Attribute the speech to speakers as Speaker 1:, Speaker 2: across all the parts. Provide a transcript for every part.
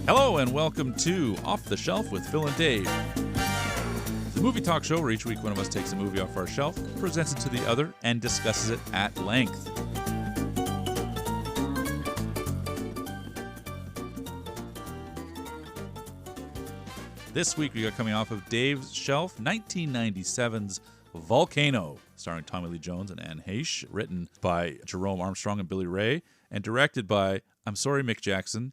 Speaker 1: Hello and welcome to Off the Shelf with Phil and Dave. The movie talk show where each week one of us takes a movie off our shelf, presents it to the other, and discusses it at length. This week we got coming off of Dave's shelf, 1997's Volcano, starring Tommy Lee Jones and Anne Heche, written by Jerome Armstrong and Billy Ray, and directed by, I'm sorry, Mick Jackson.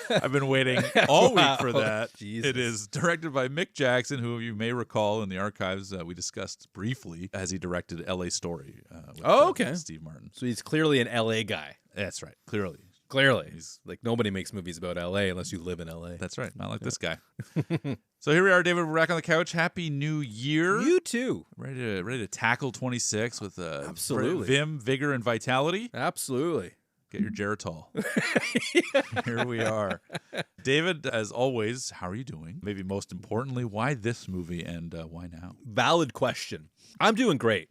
Speaker 1: I've been waiting all week for that.
Speaker 2: Jesus.
Speaker 1: It is directed by Mick Jackson, who you may recall in the archives we discussed briefly as he directed L.A. Story. With Steve Martin.
Speaker 2: So he's clearly an L.A. guy.
Speaker 1: That's right. Clearly.
Speaker 2: He's like, nobody makes movies about L.A. unless you live in L.A.
Speaker 1: That's right. Not like this guy. So here we are, David. We're back on the couch. Happy New Year.
Speaker 2: You too.
Speaker 1: Ready to tackle 26 with
Speaker 2: Absolutely.
Speaker 1: vim, vigor, and vitality.
Speaker 2: Absolutely.
Speaker 1: Get your Geritol. Here we are. David, as always, how are you doing? Maybe most importantly, why this movie and why now?
Speaker 2: Valid question. I'm doing great.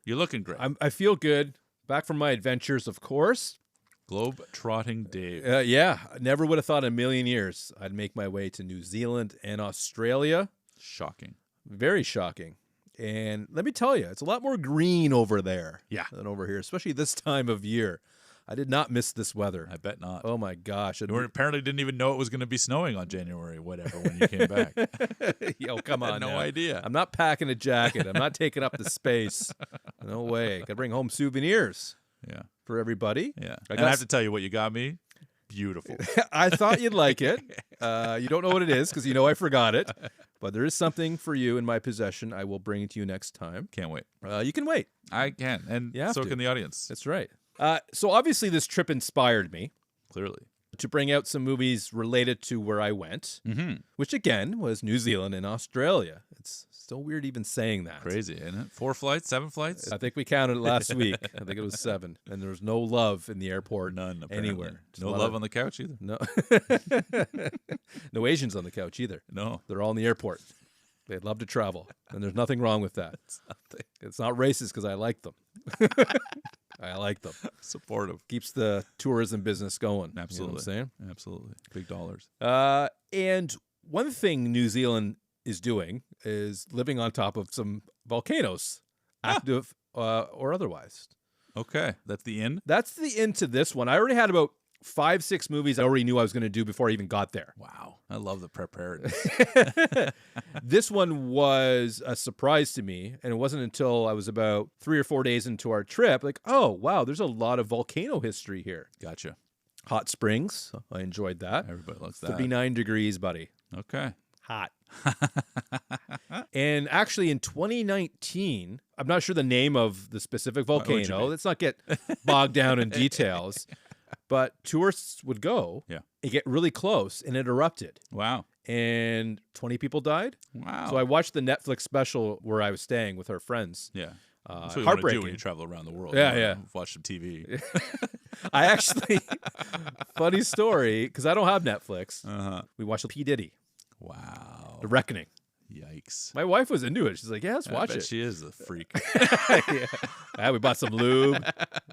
Speaker 1: You're looking great.
Speaker 2: I feel good. Back from my adventures, of course.
Speaker 1: Globe-trotting Dave.
Speaker 2: Yeah. Never would have thought in a million years I'd make my way to New Zealand and Australia.
Speaker 1: Shocking.
Speaker 2: Very shocking. And let me tell you, it's a lot more green over there
Speaker 1: than
Speaker 2: over here, especially this time of year. I did not miss this weather.
Speaker 1: I bet not.
Speaker 2: Oh, my gosh.
Speaker 1: You apparently didn't even know it was going to be snowing on January, whatever, when you came back.
Speaker 2: Yo, come on.
Speaker 1: I had no idea.
Speaker 2: I'm not packing a jacket. I'm not taking up the space. No way. Got to bring home souvenirs.
Speaker 1: Yeah.
Speaker 2: For everybody.
Speaker 1: Yeah. I have to tell you what you got me. Beautiful.
Speaker 2: I thought you'd like it. You don't know what it is because you know I forgot it. But there is something for you in my possession. I will bring it to you next time.
Speaker 1: Can't wait.
Speaker 2: You can wait.
Speaker 1: I can. And so can the audience.
Speaker 2: That's right. So obviously this trip inspired me.
Speaker 1: Clearly.
Speaker 2: To bring out some movies related to where I went, which again was New Zealand and Australia. It's still weird even saying that.
Speaker 1: Crazy, isn't it? 4 flights, 7 flights?
Speaker 2: I think we counted it last week. I think it was 7. And there was no love in the airport.
Speaker 1: None, apparently.
Speaker 2: Anywhere.
Speaker 1: No love on the couch either.
Speaker 2: No. No Asians on the couch either.
Speaker 1: No.
Speaker 2: They're all in the airport. They'd love to travel. And there's nothing wrong with that. It's not racist because I like them. I like them.
Speaker 1: Supportive.
Speaker 2: Keeps the tourism business going.
Speaker 1: Absolutely.
Speaker 2: You know what I'm saying?
Speaker 1: Absolutely. Big dollars.
Speaker 2: And one thing New Zealand is doing is living on top of some volcanoes, active or otherwise.
Speaker 1: Okay. That's the end?
Speaker 2: That's the end to this one. I already had about 5-6 movies I already knew I was going to do before I even got there.
Speaker 1: Wow. I love the preparedness.
Speaker 2: This one was a surprise to me, and it wasn't until I was about 3 or 4 days into our trip, like, oh, wow, there's a lot of volcano history here.
Speaker 1: Gotcha.
Speaker 2: Hot springs. I enjoyed that.
Speaker 1: Everybody loves that.
Speaker 2: 39 degrees, buddy.
Speaker 1: Okay.
Speaker 2: Hot. And actually in 2019, I'm not sure the name of the specific volcano. Let's not get bogged down in details. But tourists would go and get really close, and it erupted.
Speaker 1: Wow.
Speaker 2: And 20 people died.
Speaker 1: Wow.
Speaker 2: So I watched the Netflix special where I was staying with our friends.
Speaker 1: Yeah. That's what you want to do when you travel around the world.
Speaker 2: Yeah.
Speaker 1: Watch some TV.
Speaker 2: I actually, funny story, because I don't have Netflix. We watched P. Diddy.
Speaker 1: Wow.
Speaker 2: The Reckoning.
Speaker 1: Yikes.
Speaker 2: My wife was into it. She's like, yeah, let's watch
Speaker 1: bet
Speaker 2: it.
Speaker 1: She is a freak.
Speaker 2: Yeah, we bought some lube,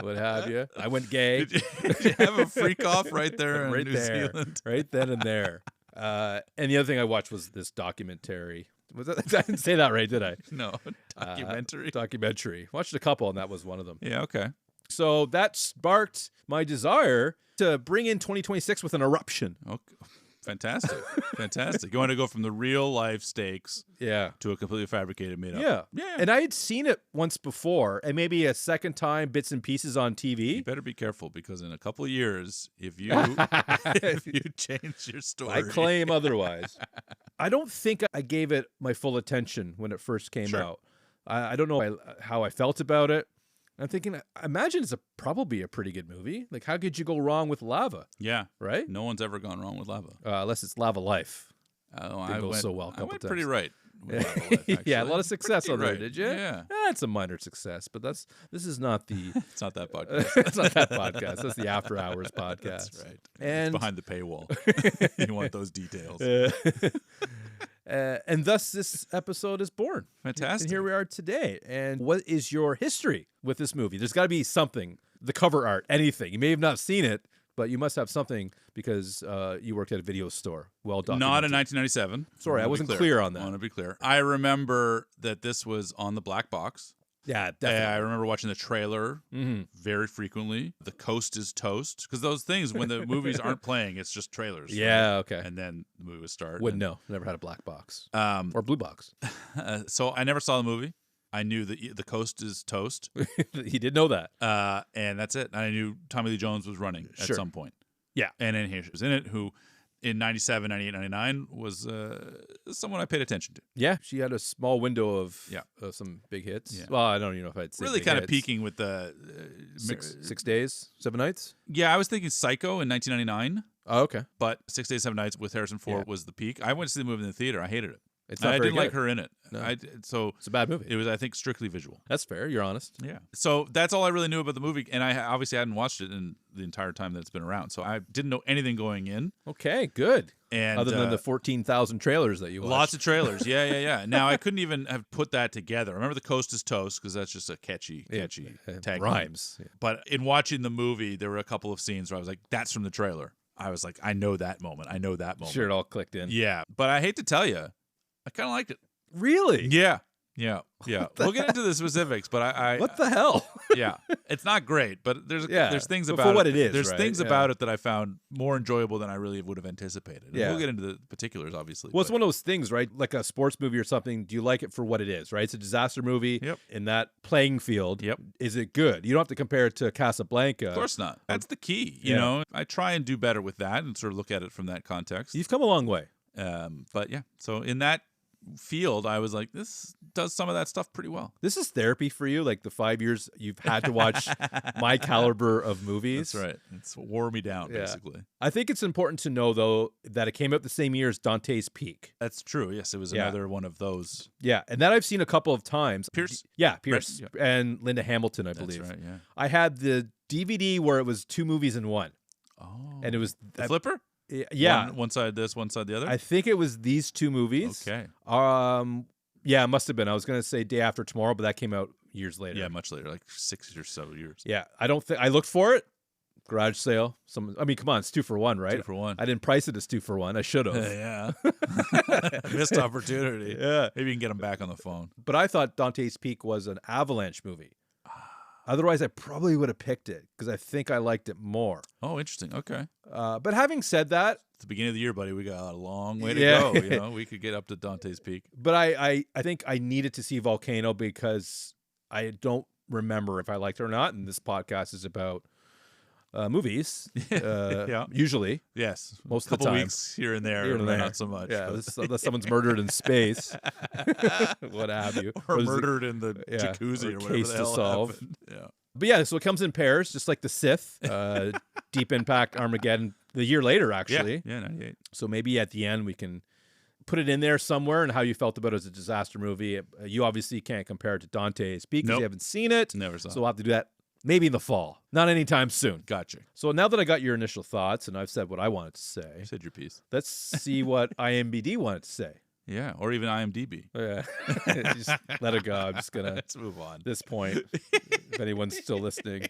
Speaker 2: what have you. I went gay.
Speaker 1: Did you have a freak off right there in New Zealand?
Speaker 2: Right then and there. And the other thing I watched was this documentary. I didn't say that right, did I?
Speaker 1: No, documentary.
Speaker 2: Documentary. Watched a couple, and that was one of them.
Speaker 1: Yeah, okay.
Speaker 2: So that sparked my desire to bring in 2026 with an eruption.
Speaker 1: Okay. Fantastic. Fantastic. You want to go from the real life stakes to a completely fabricated made up.
Speaker 2: Yeah. And I had seen it once before, and maybe a second time, bits and pieces on TV.
Speaker 1: You better be careful, because in a couple of years, if you change your story.
Speaker 2: I claim otherwise. I don't think I gave it my full attention when it first came out. I don't know how I felt about it. I'm thinking, I imagine it's probably a pretty good movie. Like, how could you go wrong with lava?
Speaker 1: Yeah.
Speaker 2: Right?
Speaker 1: No one's ever gone wrong with lava.
Speaker 2: Unless it's Lava Life.
Speaker 1: Oh,
Speaker 2: I went so well.
Speaker 1: I went pretty right. With Lava Life,
Speaker 2: yeah, a lot of success on there, did you?
Speaker 1: Yeah.
Speaker 2: It's a minor success, but this is not the...
Speaker 1: It's not that podcast.
Speaker 2: It's not that podcast. That's the After Hours podcast.
Speaker 1: That's right.
Speaker 2: And
Speaker 1: it's behind the paywall. You want those details.
Speaker 2: And thus this episode is born.
Speaker 1: Fantastic.
Speaker 2: And here we are today. And what is your history with this movie? There's got to be something, the cover art, anything. You may have not seen it, but you must have something because you worked at a video store. Well documented.
Speaker 1: Not in 1997.
Speaker 2: Sorry, I wasn't clear on that.
Speaker 1: I want to be clear. I remember that this was on the black box.
Speaker 2: Yeah, definitely.
Speaker 1: I remember watching the trailer very frequently. The Coast is Toast. Because those things, when the movies aren't playing, it's just trailers.
Speaker 2: Yeah,
Speaker 1: right?
Speaker 2: okay.
Speaker 1: And then the movie would start.
Speaker 2: Wouldn't know. Never had a black box. Or blue box.
Speaker 1: So I never saw the movie. I knew that the Coast is Toast.
Speaker 2: He did know that.
Speaker 1: And that's it. I knew Tommy Lee Jones was running at some point.
Speaker 2: Yeah.
Speaker 1: And then he was in it, who in 97, 98, 99 was someone I paid attention to.
Speaker 2: Yeah, she had a small window of some big hits. Yeah. Well, I don't even know if I'd say
Speaker 1: really kind of peaking with the
Speaker 2: 6 days, 7 nights.
Speaker 1: Yeah, I was thinking Psycho in 1999.
Speaker 2: Oh, okay.
Speaker 1: But 6 Days, 7 Nights with Harrison Ford was the peak. I went to see the movie in the theater. I hated it.
Speaker 2: It's not
Speaker 1: I
Speaker 2: very
Speaker 1: didn't
Speaker 2: good.
Speaker 1: like her in it.
Speaker 2: No.
Speaker 1: So
Speaker 2: it's a bad movie.
Speaker 1: It was, I think, strictly visual.
Speaker 2: That's fair. You're honest.
Speaker 1: Yeah. So that's all I really knew about the movie, and I obviously hadn't watched it in the entire time that it's been around. So I didn't know anything going in.
Speaker 2: Okay, good.
Speaker 1: And
Speaker 2: other than the 14,000 trailers that you watched.
Speaker 1: Lots of trailers. Yeah. Now I couldn't even have put that together. I remember The Coast is Toast because that's just a catchy tag
Speaker 2: rhymes.
Speaker 1: Yeah. But in watching the movie, there were a couple of scenes where I was like, "That's from the trailer." I was like, "I know that moment. I know that moment."
Speaker 2: Sure, it all clicked in.
Speaker 1: Yeah, but I hate to tell you, I kind of liked it.
Speaker 2: Really?
Speaker 1: Yeah. We'll get into the specifics, but I
Speaker 2: what the hell?
Speaker 1: Yeah, it's not great, but there's things
Speaker 2: but
Speaker 1: about
Speaker 2: for what it is.
Speaker 1: There's
Speaker 2: right?
Speaker 1: things about it that I found more enjoyable than I really would have anticipated. And
Speaker 2: Yeah,
Speaker 1: we'll get into the particulars, obviously.
Speaker 2: Well, it's one of those things, right? Like a sports movie or something. Do you like it for what it is? Right? It's a disaster movie.
Speaker 1: Yep.
Speaker 2: In that playing field.
Speaker 1: Yep.
Speaker 2: Is it good? You don't have to compare it to Casablanca.
Speaker 1: Of course not. That's the key. You know, I try and do better with that and sort of look at it from that context.
Speaker 2: You've come a long way.
Speaker 1: But yeah, so in that field, I was like, this does some of that stuff pretty well.
Speaker 2: This is therapy for you, like the 5 years you've had to watch my caliber of movies.
Speaker 1: That's right. It's wore me down, basically.
Speaker 2: I think it's important to know, though, that it came out the same year as Dante's Peak.
Speaker 1: That's true. Yes, it was another one of those.
Speaker 2: Yeah, and that I've seen a couple of times.
Speaker 1: Pierce?
Speaker 2: Yeah, Pierce. Right. And Linda Hamilton, I believe.
Speaker 1: That's right, yeah.
Speaker 2: I had the DVD where it was 2 movies in one.
Speaker 1: Oh.
Speaker 2: And it was...
Speaker 1: The flipper?
Speaker 2: Yeah.
Speaker 1: One side this, one side the other?
Speaker 2: I think it was these 2 movies.
Speaker 1: Okay.
Speaker 2: Yeah, it must have been. I was going to say Day After Tomorrow, but that came out years later.
Speaker 1: Yeah, much later, like 6 or so years.
Speaker 2: Yeah, I don't think... I looked for it. Garage sale. I mean, come on, it's 2 for 1, right?
Speaker 1: 2 for 1.
Speaker 2: I didn't price it as 2 for 1. I should have.
Speaker 1: Yeah. Missed opportunity.
Speaker 2: Yeah.
Speaker 1: Maybe you can get them back on the phone.
Speaker 2: But I thought Dante's Peak was an Avalanche movie. Otherwise, I probably would have picked it because I think I liked it more.
Speaker 1: Oh, interesting. Okay.
Speaker 2: But having said that,
Speaker 1: it's the beginning of the year, buddy. We got a long way to go. You know, we could get up to Dante's Peak.
Speaker 2: But I think I needed to see Volcano because I don't remember if I liked it or not. And this podcast is about movies. Usually.
Speaker 1: Yes.
Speaker 2: Most
Speaker 1: of the time.
Speaker 2: Couple
Speaker 1: weeks here and there. Not so much.
Speaker 2: Yeah. Unless someone's murdered in space. What have you.
Speaker 1: Or murdered in the jacuzzi or whatever the hell
Speaker 2: solve.
Speaker 1: happened. Yeah.
Speaker 2: But yeah, so it comes in pairs, just like the Sith, Deep Impact, Armageddon, the year later, actually.
Speaker 1: Yeah, 98.
Speaker 2: So maybe at the end we can put it in there somewhere and how you felt about it as a disaster movie. You obviously can't compare it to Dante's Peak because you haven't seen it.
Speaker 1: Never saw it.
Speaker 2: So we'll have to do that maybe in the fall. Not anytime soon.
Speaker 1: Gotcha.
Speaker 2: So now that I got your initial thoughts and I've said what I wanted to say.
Speaker 1: You said your piece.
Speaker 2: Let's see what IMDb wanted to say.
Speaker 1: Yeah, or even IMDb.
Speaker 2: Yeah. Just let it go. I'm just going to
Speaker 1: let's move on.
Speaker 2: At this point, if anyone's still listening.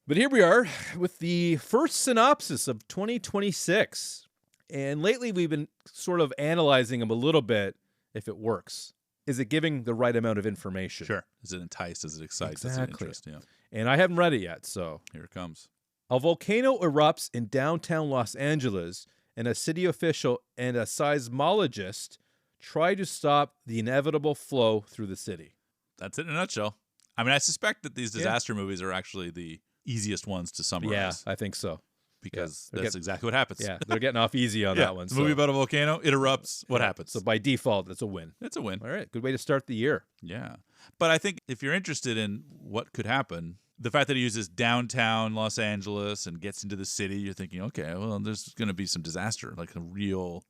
Speaker 2: But here we are with the first synopsis of 2026. And lately we've been sort of analyzing them a little bit if it works. Is it giving the right amount of information?
Speaker 1: Sure. Is it entice? Does it excite?
Speaker 2: Exactly.
Speaker 1: Does it interest? Yeah.
Speaker 2: And I haven't read it yet, so.
Speaker 1: Here it comes.
Speaker 2: A volcano erupts in downtown Los Angeles, and a city official and a seismologist try to stop the inevitable flow through the city.
Speaker 1: That's it in a nutshell. I mean, I suspect that these disaster movies are actually the easiest ones to summarize.
Speaker 2: Yeah, I think so.
Speaker 1: Because that's exactly what happens.
Speaker 2: Yeah, they're getting off easy on that one.
Speaker 1: It's a movie about a volcano. It erupts. What happens?
Speaker 2: So by default, it's a win.
Speaker 1: It's a win.
Speaker 2: All right, good way to start the year.
Speaker 1: Yeah. But I think if you're interested in what could happen, the fact that he uses downtown Los Angeles and gets into the city, you're thinking, okay, well, there's going to be some disaster, like a real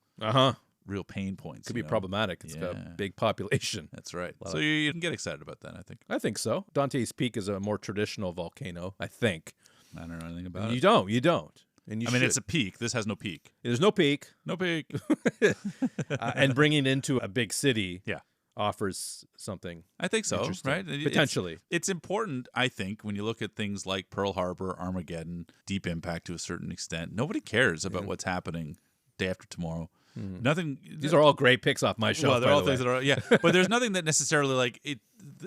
Speaker 1: pain points.
Speaker 2: Could be problematic. It's got a big population.
Speaker 1: That's right. So you can get excited about that, I think.
Speaker 2: I think so. Dante's Peak is a more traditional volcano, I think.
Speaker 1: I don't know anything about it.
Speaker 2: You don't. And
Speaker 1: I mean, it's a peak. This has no peak.
Speaker 2: There's no peak.
Speaker 1: No peak.
Speaker 2: And bringing it into a big city.
Speaker 1: Yeah.
Speaker 2: offers something.
Speaker 1: I think so,
Speaker 2: interesting.
Speaker 1: right?
Speaker 2: Potentially.
Speaker 1: It's important, I think, when you look at things like Pearl Harbor, Armageddon, Deep Impact to a certain extent. Nobody cares about what's happening day after tomorrow. Nothing.
Speaker 2: These are all great picks off my shelf.
Speaker 1: Well, they're
Speaker 2: by
Speaker 1: all
Speaker 2: the
Speaker 1: things
Speaker 2: way.
Speaker 1: that are but there's nothing that necessarily like it.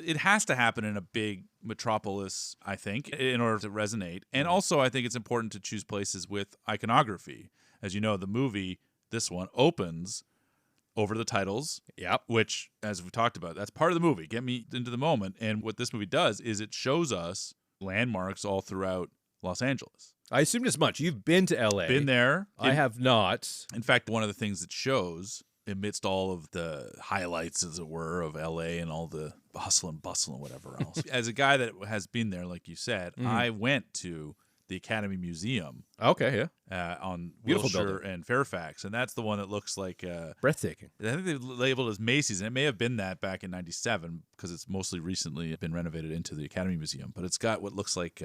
Speaker 1: It has to happen in a big metropolis, I think, in order to resonate. And also, I think it's important to choose places with iconography. As you know, the movie, this one, opens over the titles.
Speaker 2: Yep.
Speaker 1: Which, as we talked about, that's part of the movie. Get me into the moment. And what this movie does is it shows us landmarks all throughout Los Angeles.
Speaker 2: I assumed as much. You've been to L.A.
Speaker 1: Been there.
Speaker 2: I have not.
Speaker 1: In fact, one of the things it shows, amidst all of the highlights, as it were, of L.A. and all the hustle and bustle and whatever else, as a guy that has been there, like you said, I went to the Academy Museum.
Speaker 2: Okay,
Speaker 1: On
Speaker 2: Beautiful
Speaker 1: Wilshire
Speaker 2: building.
Speaker 1: and Fairfax, and that's the one that looks like
Speaker 2: breathtaking.
Speaker 1: I think they labeled it as Macy's, and it may have been that back in '97 because it's mostly recently been renovated into the Academy Museum. But it's got what looks like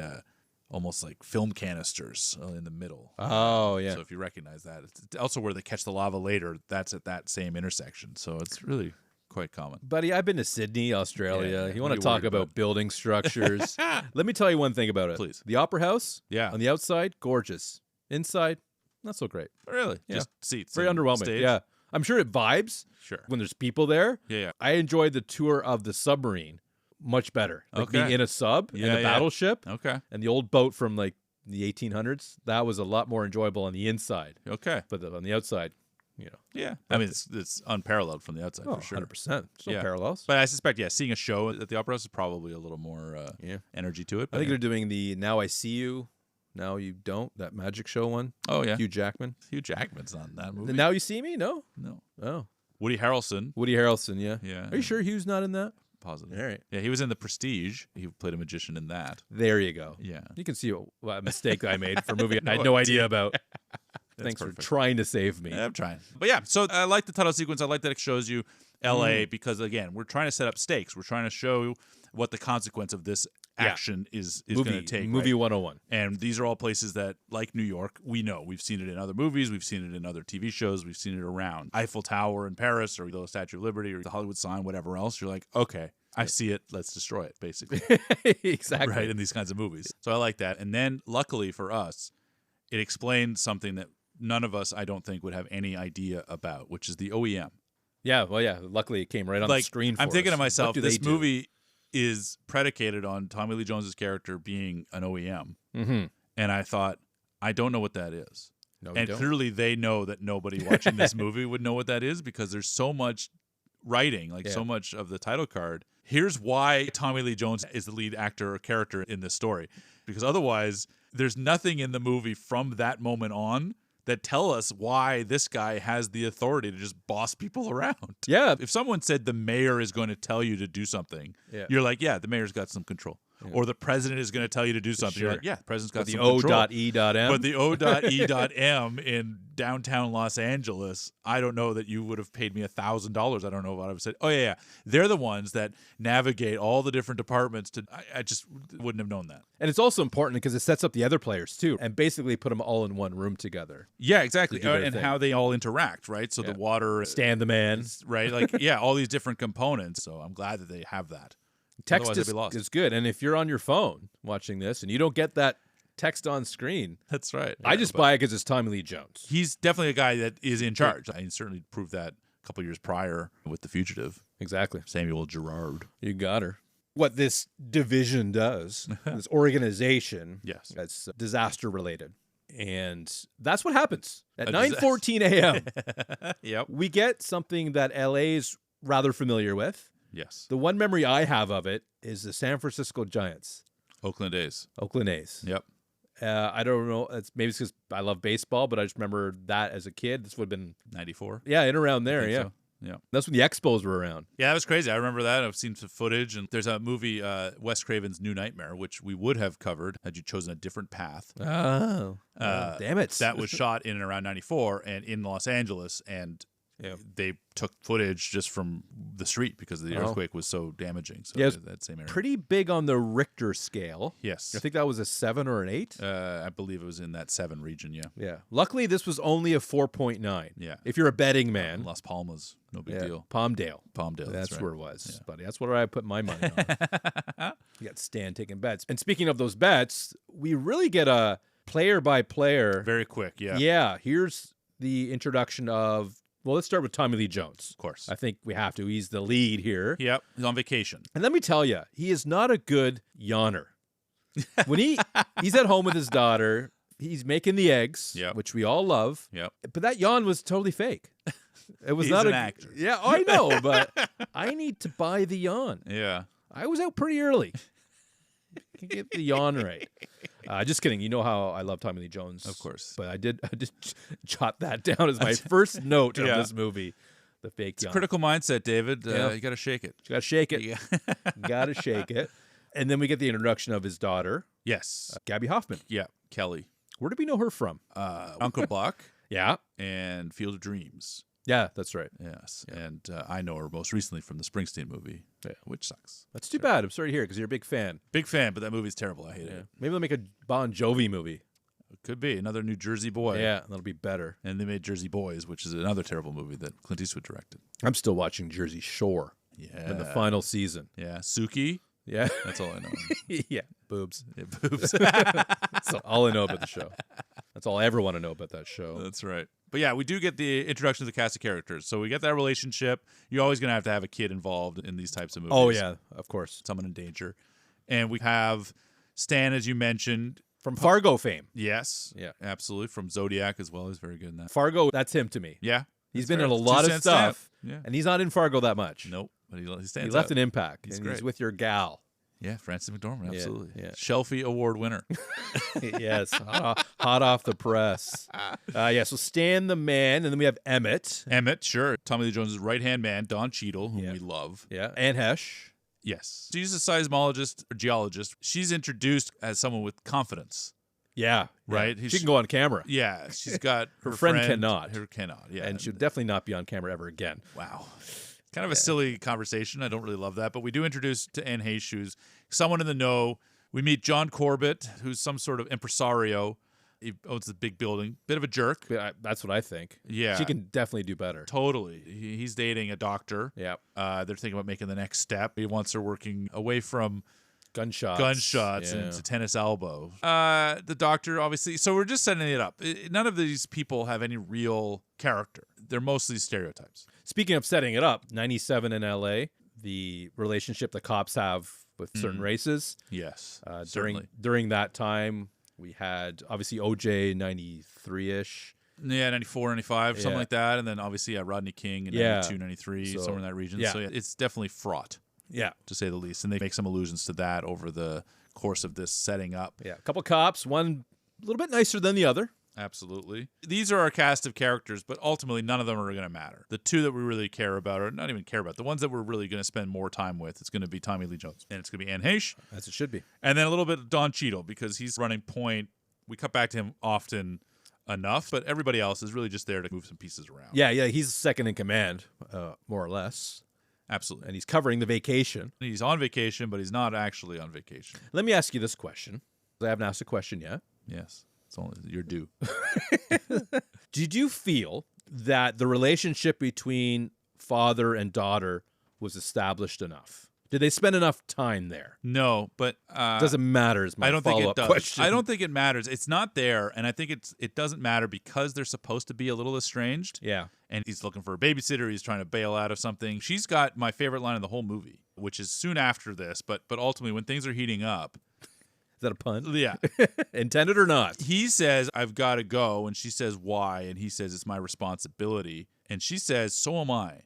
Speaker 1: almost like film canisters in the middle.
Speaker 2: Oh, yeah.
Speaker 1: So if you recognize that, it's also where they catch the lava later. That's at that same intersection. So it's really quite common.
Speaker 2: Buddy, I've been to Sydney, Australia.
Speaker 1: Yeah.
Speaker 2: You
Speaker 1: What
Speaker 2: want
Speaker 1: are
Speaker 2: to
Speaker 1: you
Speaker 2: talk
Speaker 1: worried
Speaker 2: about
Speaker 1: about?
Speaker 2: building structures? Let me tell you one thing about it.
Speaker 1: Please.
Speaker 2: The Opera House,
Speaker 1: Yeah.
Speaker 2: on the outside, gorgeous. Inside, not so great.
Speaker 1: Really?
Speaker 2: Yeah.
Speaker 1: Just seats.
Speaker 2: Very
Speaker 1: and
Speaker 2: underwhelming.
Speaker 1: stage?
Speaker 2: Yeah. I'm sure it vibes
Speaker 1: Sure.
Speaker 2: when there's people there.
Speaker 1: Yeah.
Speaker 2: I enjoyed the tour of the submarine much better. Like being
Speaker 1: Okay.
Speaker 2: in a sub and
Speaker 1: Yeah,
Speaker 2: a
Speaker 1: yeah.
Speaker 2: battleship
Speaker 1: Okay.
Speaker 2: and the old boat from like the 1800s. That was a lot more enjoyable on the inside.
Speaker 1: Okay.
Speaker 2: But on the outside,
Speaker 1: Yeah. I mean, it's unparalleled from the outside for sure.
Speaker 2: 100%. There's no
Speaker 1: Yeah.
Speaker 2: parallels.
Speaker 1: But I suspect, seeing a show at the Opera House is probably a little more energy to it.
Speaker 2: I think they're doing the Now I See You, Now You Don't, that magic show one.
Speaker 1: Oh, yeah.
Speaker 2: Hugh Jackman.
Speaker 1: Hugh Jackman's on that movie.
Speaker 2: The Now You See Me? No?
Speaker 1: No.
Speaker 2: Oh.
Speaker 1: Woody Harrelson.
Speaker 2: Woody Harrelson, yeah.
Speaker 1: Yeah.
Speaker 2: Are you sure Hugh's not in that?
Speaker 1: Positive.
Speaker 2: All right.
Speaker 1: Yeah, he was in The Prestige. He played a magician in that.
Speaker 2: There you go.
Speaker 1: Yeah.
Speaker 2: You can see what a mistake I made for a movie I had
Speaker 1: No
Speaker 2: no
Speaker 1: idea.
Speaker 2: idea about.
Speaker 1: That's
Speaker 2: Thanks
Speaker 1: perfect.
Speaker 2: for trying to save me.
Speaker 1: Yeah, I'm trying. But yeah, so I like the title sequence. I like that it shows you L.A. because, again, we're trying to set up stakes. We're trying to show what the consequence of this action is going to take.
Speaker 2: Movie
Speaker 1: right?
Speaker 2: 101.
Speaker 1: And these are all places that, like New York, we know. We've seen it in other movies. We've seen it in other TV shows. We've seen it around Eiffel Tower in Paris or the Statue of Liberty or the Hollywood sign, whatever else. You're like, okay, I see it. Let's destroy it, basically.
Speaker 2: Exactly.
Speaker 1: Right, in these kinds of movies. So I like that. And then, luckily for us, it explained something that none of us, I don't think, would have any idea about, which is the OEM.
Speaker 2: Yeah, well, yeah. Luckily, it came right on the screen for
Speaker 1: I'm thinking
Speaker 2: us.
Speaker 1: to myself,
Speaker 2: What do
Speaker 1: this
Speaker 2: they do?
Speaker 1: movie is predicated on Tommy Lee Jones's character being an OEM.
Speaker 2: Mm-hmm.
Speaker 1: And I thought, I don't know what that is.
Speaker 2: No, we
Speaker 1: And
Speaker 2: don't.
Speaker 1: clearly they know that nobody watching this movie would know what that is because there's so much writing, so much of the title card. Here's why Tommy Lee Jones is the lead actor or character in this story. Because otherwise, there's nothing in the movie from that moment on that tell us why this guy has the authority to just boss people around.
Speaker 2: Yeah.
Speaker 1: If someone said the mayor is going to tell you to do something, you're like, yeah, the mayor's got some control. Yeah. Or the president is going to tell you to do something. You're like, yeah, the president's got some control.
Speaker 2: But the O.E.M.
Speaker 1: But the O.E.M. in downtown Los Angeles, I don't know that you would have paid me $1,000. I don't know what I would have said. Oh, yeah. They're the ones that navigate all the different departments. I just wouldn't have known that.
Speaker 2: And it's also important because it sets up the other players, too, and basically put them all in one room together.
Speaker 1: Yeah, exactly.
Speaker 2: To do their
Speaker 1: And
Speaker 2: thing.
Speaker 1: how they all interact, right? So the water.
Speaker 2: Stan the man.
Speaker 1: Right? Like, all these different components. So I'm glad that they have that.
Speaker 2: Text
Speaker 1: Otherwise, I'd be lost.
Speaker 2: is good. And if you're on your phone watching this and you don't get that text on screen,
Speaker 1: That's right.
Speaker 2: I just buy it because it's Tommy Lee Jones.
Speaker 1: He's definitely a guy that is in charge. I certainly proved that a couple years prior with The Fugitive.
Speaker 2: Exactly.
Speaker 1: Samuel Gerard.
Speaker 2: You got her. What this division does, this organization,
Speaker 1: Yes.
Speaker 2: that's disaster related. And that's what happens at
Speaker 1: A
Speaker 2: 9:14 a.m.
Speaker 1: Yep.
Speaker 2: We get something that LA is rather familiar with.
Speaker 1: Yes.
Speaker 2: The one memory I have of it is the San Francisco Giants,
Speaker 1: Oakland A's.
Speaker 2: Oakland A's.
Speaker 1: Yep.
Speaker 2: I don't know. Maybe it's because I love baseball, but I just remember that as a kid. This would have been
Speaker 1: 94.
Speaker 2: in around there.
Speaker 1: I think
Speaker 2: Yeah,
Speaker 1: so. Yeah.
Speaker 2: that's when the Expos were around.
Speaker 1: Yeah, that was crazy. I remember that. I've seen some footage, and there's a movie, Wes Craven's New Nightmare, which we would have covered had you chosen a different path.
Speaker 2: Oh, damn it!
Speaker 1: That was shot in and around 94 and in Los Angeles, and
Speaker 2: Yeah.
Speaker 1: They took footage just from the street because the earthquake was so damaging. So
Speaker 2: Yeah, it's
Speaker 1: that same area.
Speaker 2: pretty big on the Richter scale.
Speaker 1: Yes.
Speaker 2: I think that was a 7 or an 8.
Speaker 1: I believe it was in that 7 region, yeah.
Speaker 2: Yeah. Luckily, this was only a 4.9.
Speaker 1: Yeah.
Speaker 2: If you're a betting man.
Speaker 1: Las Palmas, no big deal.
Speaker 2: Palmdale.
Speaker 1: Palmdale,
Speaker 2: That's
Speaker 1: right.
Speaker 2: where it was, buddy. That's where I put my money on. You got Stan taking bets. And speaking of those bets, we really get a player-by-player.
Speaker 1: Very quick, yeah.
Speaker 2: Yeah. Here's the introduction of, well, let's start with Tommy Lee Jones.
Speaker 1: Of course.
Speaker 2: I think we have to. He's the lead here.
Speaker 1: Yep, he's on vacation.
Speaker 2: And let me tell you, he is not a good yawner. When he's at home with his daughter, he's making the eggs, which we all love.
Speaker 1: Yep.
Speaker 2: But that yawn was totally fake. It was
Speaker 1: He's
Speaker 2: not
Speaker 1: an
Speaker 2: a
Speaker 1: actor.
Speaker 2: Yeah, I know, but I need to buy the yawn.
Speaker 1: Yeah.
Speaker 2: I was out pretty early. Can get the yawn right. Just kidding. You know how I love Tommy Lee Jones,
Speaker 1: Of course.
Speaker 2: But I did jot that down as my first note of
Speaker 1: Yeah.
Speaker 2: this movie. The fake yawn.
Speaker 1: Critical mindset, David.
Speaker 2: Yeah.
Speaker 1: You got to shake it.
Speaker 2: You gotta shake it.
Speaker 1: Yeah.
Speaker 2: Gotta shake it. And then we get the introduction of his daughter,
Speaker 1: Yes.
Speaker 2: Gabby Hoffman.
Speaker 1: Yeah. Kelly.
Speaker 2: Where did we know her from?
Speaker 1: Uncle Buck
Speaker 2: Yeah.
Speaker 1: and Field of Dreams.
Speaker 2: Yeah, that's right.
Speaker 1: Yes. And I know her most recently from the Springsteen movie, which sucks.
Speaker 2: That's too bad. I'm sorry to hear because you're a big fan.
Speaker 1: Big fan, but that movie's terrible. I hate it.
Speaker 2: Maybe they'll make a Bon Jovi movie.
Speaker 1: It could be another New Jersey Boy.
Speaker 2: Yeah, that'll be better.
Speaker 1: And they made Jersey Boys, which is another terrible movie that Clint Eastwood directed.
Speaker 2: I'm still watching Jersey Shore.
Speaker 1: Yeah.
Speaker 2: In the final season.
Speaker 1: Yeah. Suki.
Speaker 2: Yeah.
Speaker 1: That's all I know.
Speaker 2: Yeah. Boobs.
Speaker 1: Yeah, boobs.
Speaker 2: That's all I know about the show. That's all I ever want to know about that show.
Speaker 1: That's right. But yeah, we do get the introduction of the cast of characters. So we get that relationship. You're always going to have a kid involved in these types of movies.
Speaker 2: Oh, yeah, of course.
Speaker 1: Someone in danger. And we have Stan, as you mentioned.
Speaker 2: From Fargo fame.
Speaker 1: Yes.
Speaker 2: Yeah.
Speaker 1: Absolutely. From Zodiac as well. He's very good in that.
Speaker 2: Fargo, that's him to me.
Speaker 1: Yeah.
Speaker 2: He's been in a lot of
Speaker 1: 2 cent
Speaker 2: stuff.
Speaker 1: Stan. Yeah.
Speaker 2: And he's not in Fargo that much.
Speaker 1: Nope. But he stands
Speaker 2: He left
Speaker 1: out.
Speaker 2: an impact.
Speaker 1: He's
Speaker 2: and
Speaker 1: great.
Speaker 2: he's with your gal.
Speaker 1: Yeah, Frances McDormand, absolutely.
Speaker 2: yeah.
Speaker 1: Shelfie Award winner.
Speaker 2: Yes, hot off the press. So Stan the man, and then we have Emmett.
Speaker 1: Emmett, sure. Tommy Lee Jones' right-hand man, Don Cheadle, whom we love.
Speaker 2: Yeah, Anne Hesh.
Speaker 1: Yes. She's a seismologist or geologist. She's introduced as someone with confidence.
Speaker 2: Yeah.
Speaker 1: Right?
Speaker 2: She can go on camera.
Speaker 1: Yeah, she's got
Speaker 2: her friend cannot.
Speaker 1: Her cannot, yeah.
Speaker 2: And she'll definitely not be on camera ever again.
Speaker 1: Wow. Kind of a silly conversation. I don't really love that. But we do introduce to Anne Heche, who's someone in the know. We meet John Corbett, who's some sort of impresario. He owns a big building. Bit of a jerk.
Speaker 2: That's what I think.
Speaker 1: Yeah.
Speaker 2: She can definitely do better.
Speaker 1: Totally. He's dating a doctor.
Speaker 2: Yeah.
Speaker 1: They're thinking about making the next step. He wants her working away from
Speaker 2: gunshots
Speaker 1: and to tennis elbow. The doctor, obviously. So we're just setting it up. None of these people have any real character. They're mostly stereotypes.
Speaker 2: Speaking of setting it up, 97 in LA, the relationship the cops have with certain races.
Speaker 1: Yes.
Speaker 2: During that time, we had obviously OJ 93-ish.
Speaker 1: Yeah, 94, 95, something like that. And then obviously Rodney King in 92, 93, somewhere in that region.
Speaker 2: Yeah.
Speaker 1: So it's definitely fraught.
Speaker 2: Yeah.
Speaker 1: To say the least. And they make some allusions to that over the course of this setting up.
Speaker 2: Yeah. A couple cops, one a little bit nicer than the other.
Speaker 1: Absolutely. These are our cast of characters, but ultimately none of them are going to matter. The two that we really care about, or not even care about, the ones that we're really going to spend more time with, it's going to be Tommy Lee Jones. And it's going to be Anne Heche.
Speaker 2: As it should be.
Speaker 1: And then a little bit of Don Cheadle, because he's running point. We cut back to him often enough, but everybody else is really just there to move some pieces around.
Speaker 2: Yeah, he's second in command, more or less.
Speaker 1: Absolutely.
Speaker 2: And he's covering the vacation.
Speaker 1: He's on vacation, but he's not actually on vacation.
Speaker 2: Let me ask you this question. I haven't asked a question yet.
Speaker 1: Yes. It's only you're due.
Speaker 2: Did you feel that the relationship between father and daughter was established enough? Did they spend enough time there?
Speaker 1: No, but
Speaker 2: doesn't matter. Is my
Speaker 1: I don't think it does.
Speaker 2: question.
Speaker 1: I don't think it matters. It's not there, and I think it doesn't matter because they're supposed to be a little estranged.
Speaker 2: Yeah,
Speaker 1: and he's looking for a babysitter. He's trying to bail out of something. She's got my favorite line in the whole movie, which is soon after this, but ultimately when things are heating up.
Speaker 2: Is that a pun?
Speaker 1: Yeah.
Speaker 2: Intended or not?
Speaker 1: He says, I've got to go. And she says, why? And he says, it's my responsibility. And she says, so am I.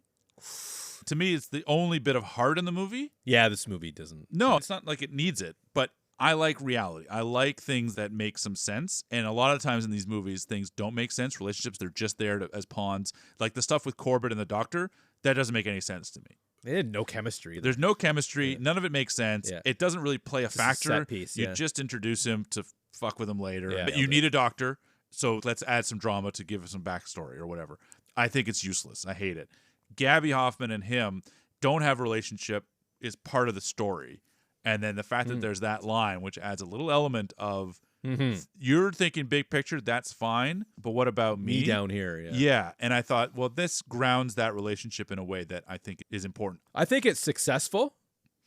Speaker 1: To me, it's the only bit of heart in the movie.
Speaker 2: Yeah, this movie doesn't.
Speaker 1: No, it's not like it needs it. But I like reality. I like things that make some sense. And a lot of times in these movies, things don't make sense. Relationships, they're just there as pawns. Like the stuff with Corbett and the doctor, that doesn't make any sense to me.
Speaker 2: They had no chemistry.
Speaker 1: There's no chemistry. Yeah. None of it makes sense. Yeah. It doesn't really play a factor.
Speaker 2: Set piece,
Speaker 1: you just introduce him to fuck with him later.
Speaker 2: Yeah,
Speaker 1: but you need a doctor, so let's add some drama to give us some backstory or whatever. I think it's useless. I hate it. Gabby Hoffman and him don't have a relationship is part of the story. And then the fact that there's that line, which adds a little element of you're thinking big picture, that's fine. But what about me?
Speaker 2: Me down here. Yeah.
Speaker 1: Yeah. And I thought, well, this grounds that relationship in a way that I think is important.
Speaker 2: I think it's successful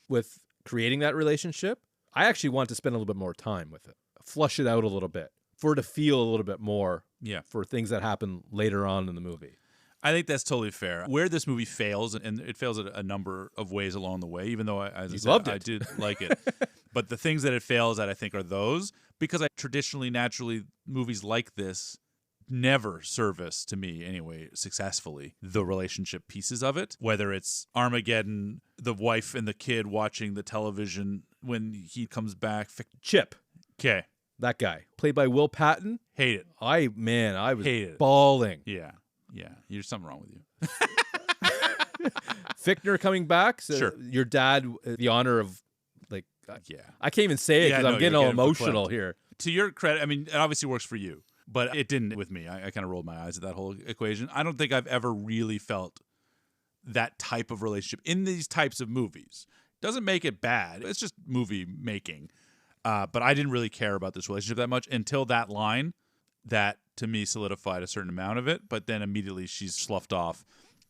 Speaker 2: with creating that relationship. I actually want to spend a little bit more time with it, flush it out a little bit, for it to feel a little bit more for things that happen later on in the movie.
Speaker 1: I think that's totally fair. Where this movie fails, and it fails in a number of ways along the way, even though, as I said, I did like it. But the things that it fails at, I think, are those, because naturally, movies like this never service, to me anyway, successfully, the relationship pieces of it. Whether it's Armageddon, the wife and the kid watching the television when he comes back.
Speaker 2: Chip.
Speaker 1: Okay.
Speaker 2: That guy. Played by Will Patton.
Speaker 1: Hate it.
Speaker 2: I was bawling.
Speaker 1: Yeah. Yeah, there's something wrong with you.
Speaker 2: Fichtner coming back. So
Speaker 1: sure.
Speaker 2: Your dad, the honor of, like, I can't even say it because I'm getting all emotional here.
Speaker 1: To your credit, I mean, it obviously works for you, but it didn't with me. I kind of rolled my eyes at that whole equation. I don't think I've ever really felt that type of relationship in these types of movies. Doesn't make it bad. It's just movie making. But I didn't really care about this relationship that much until that line that, to me, solidified a certain amount of it, but then immediately she's sloughed off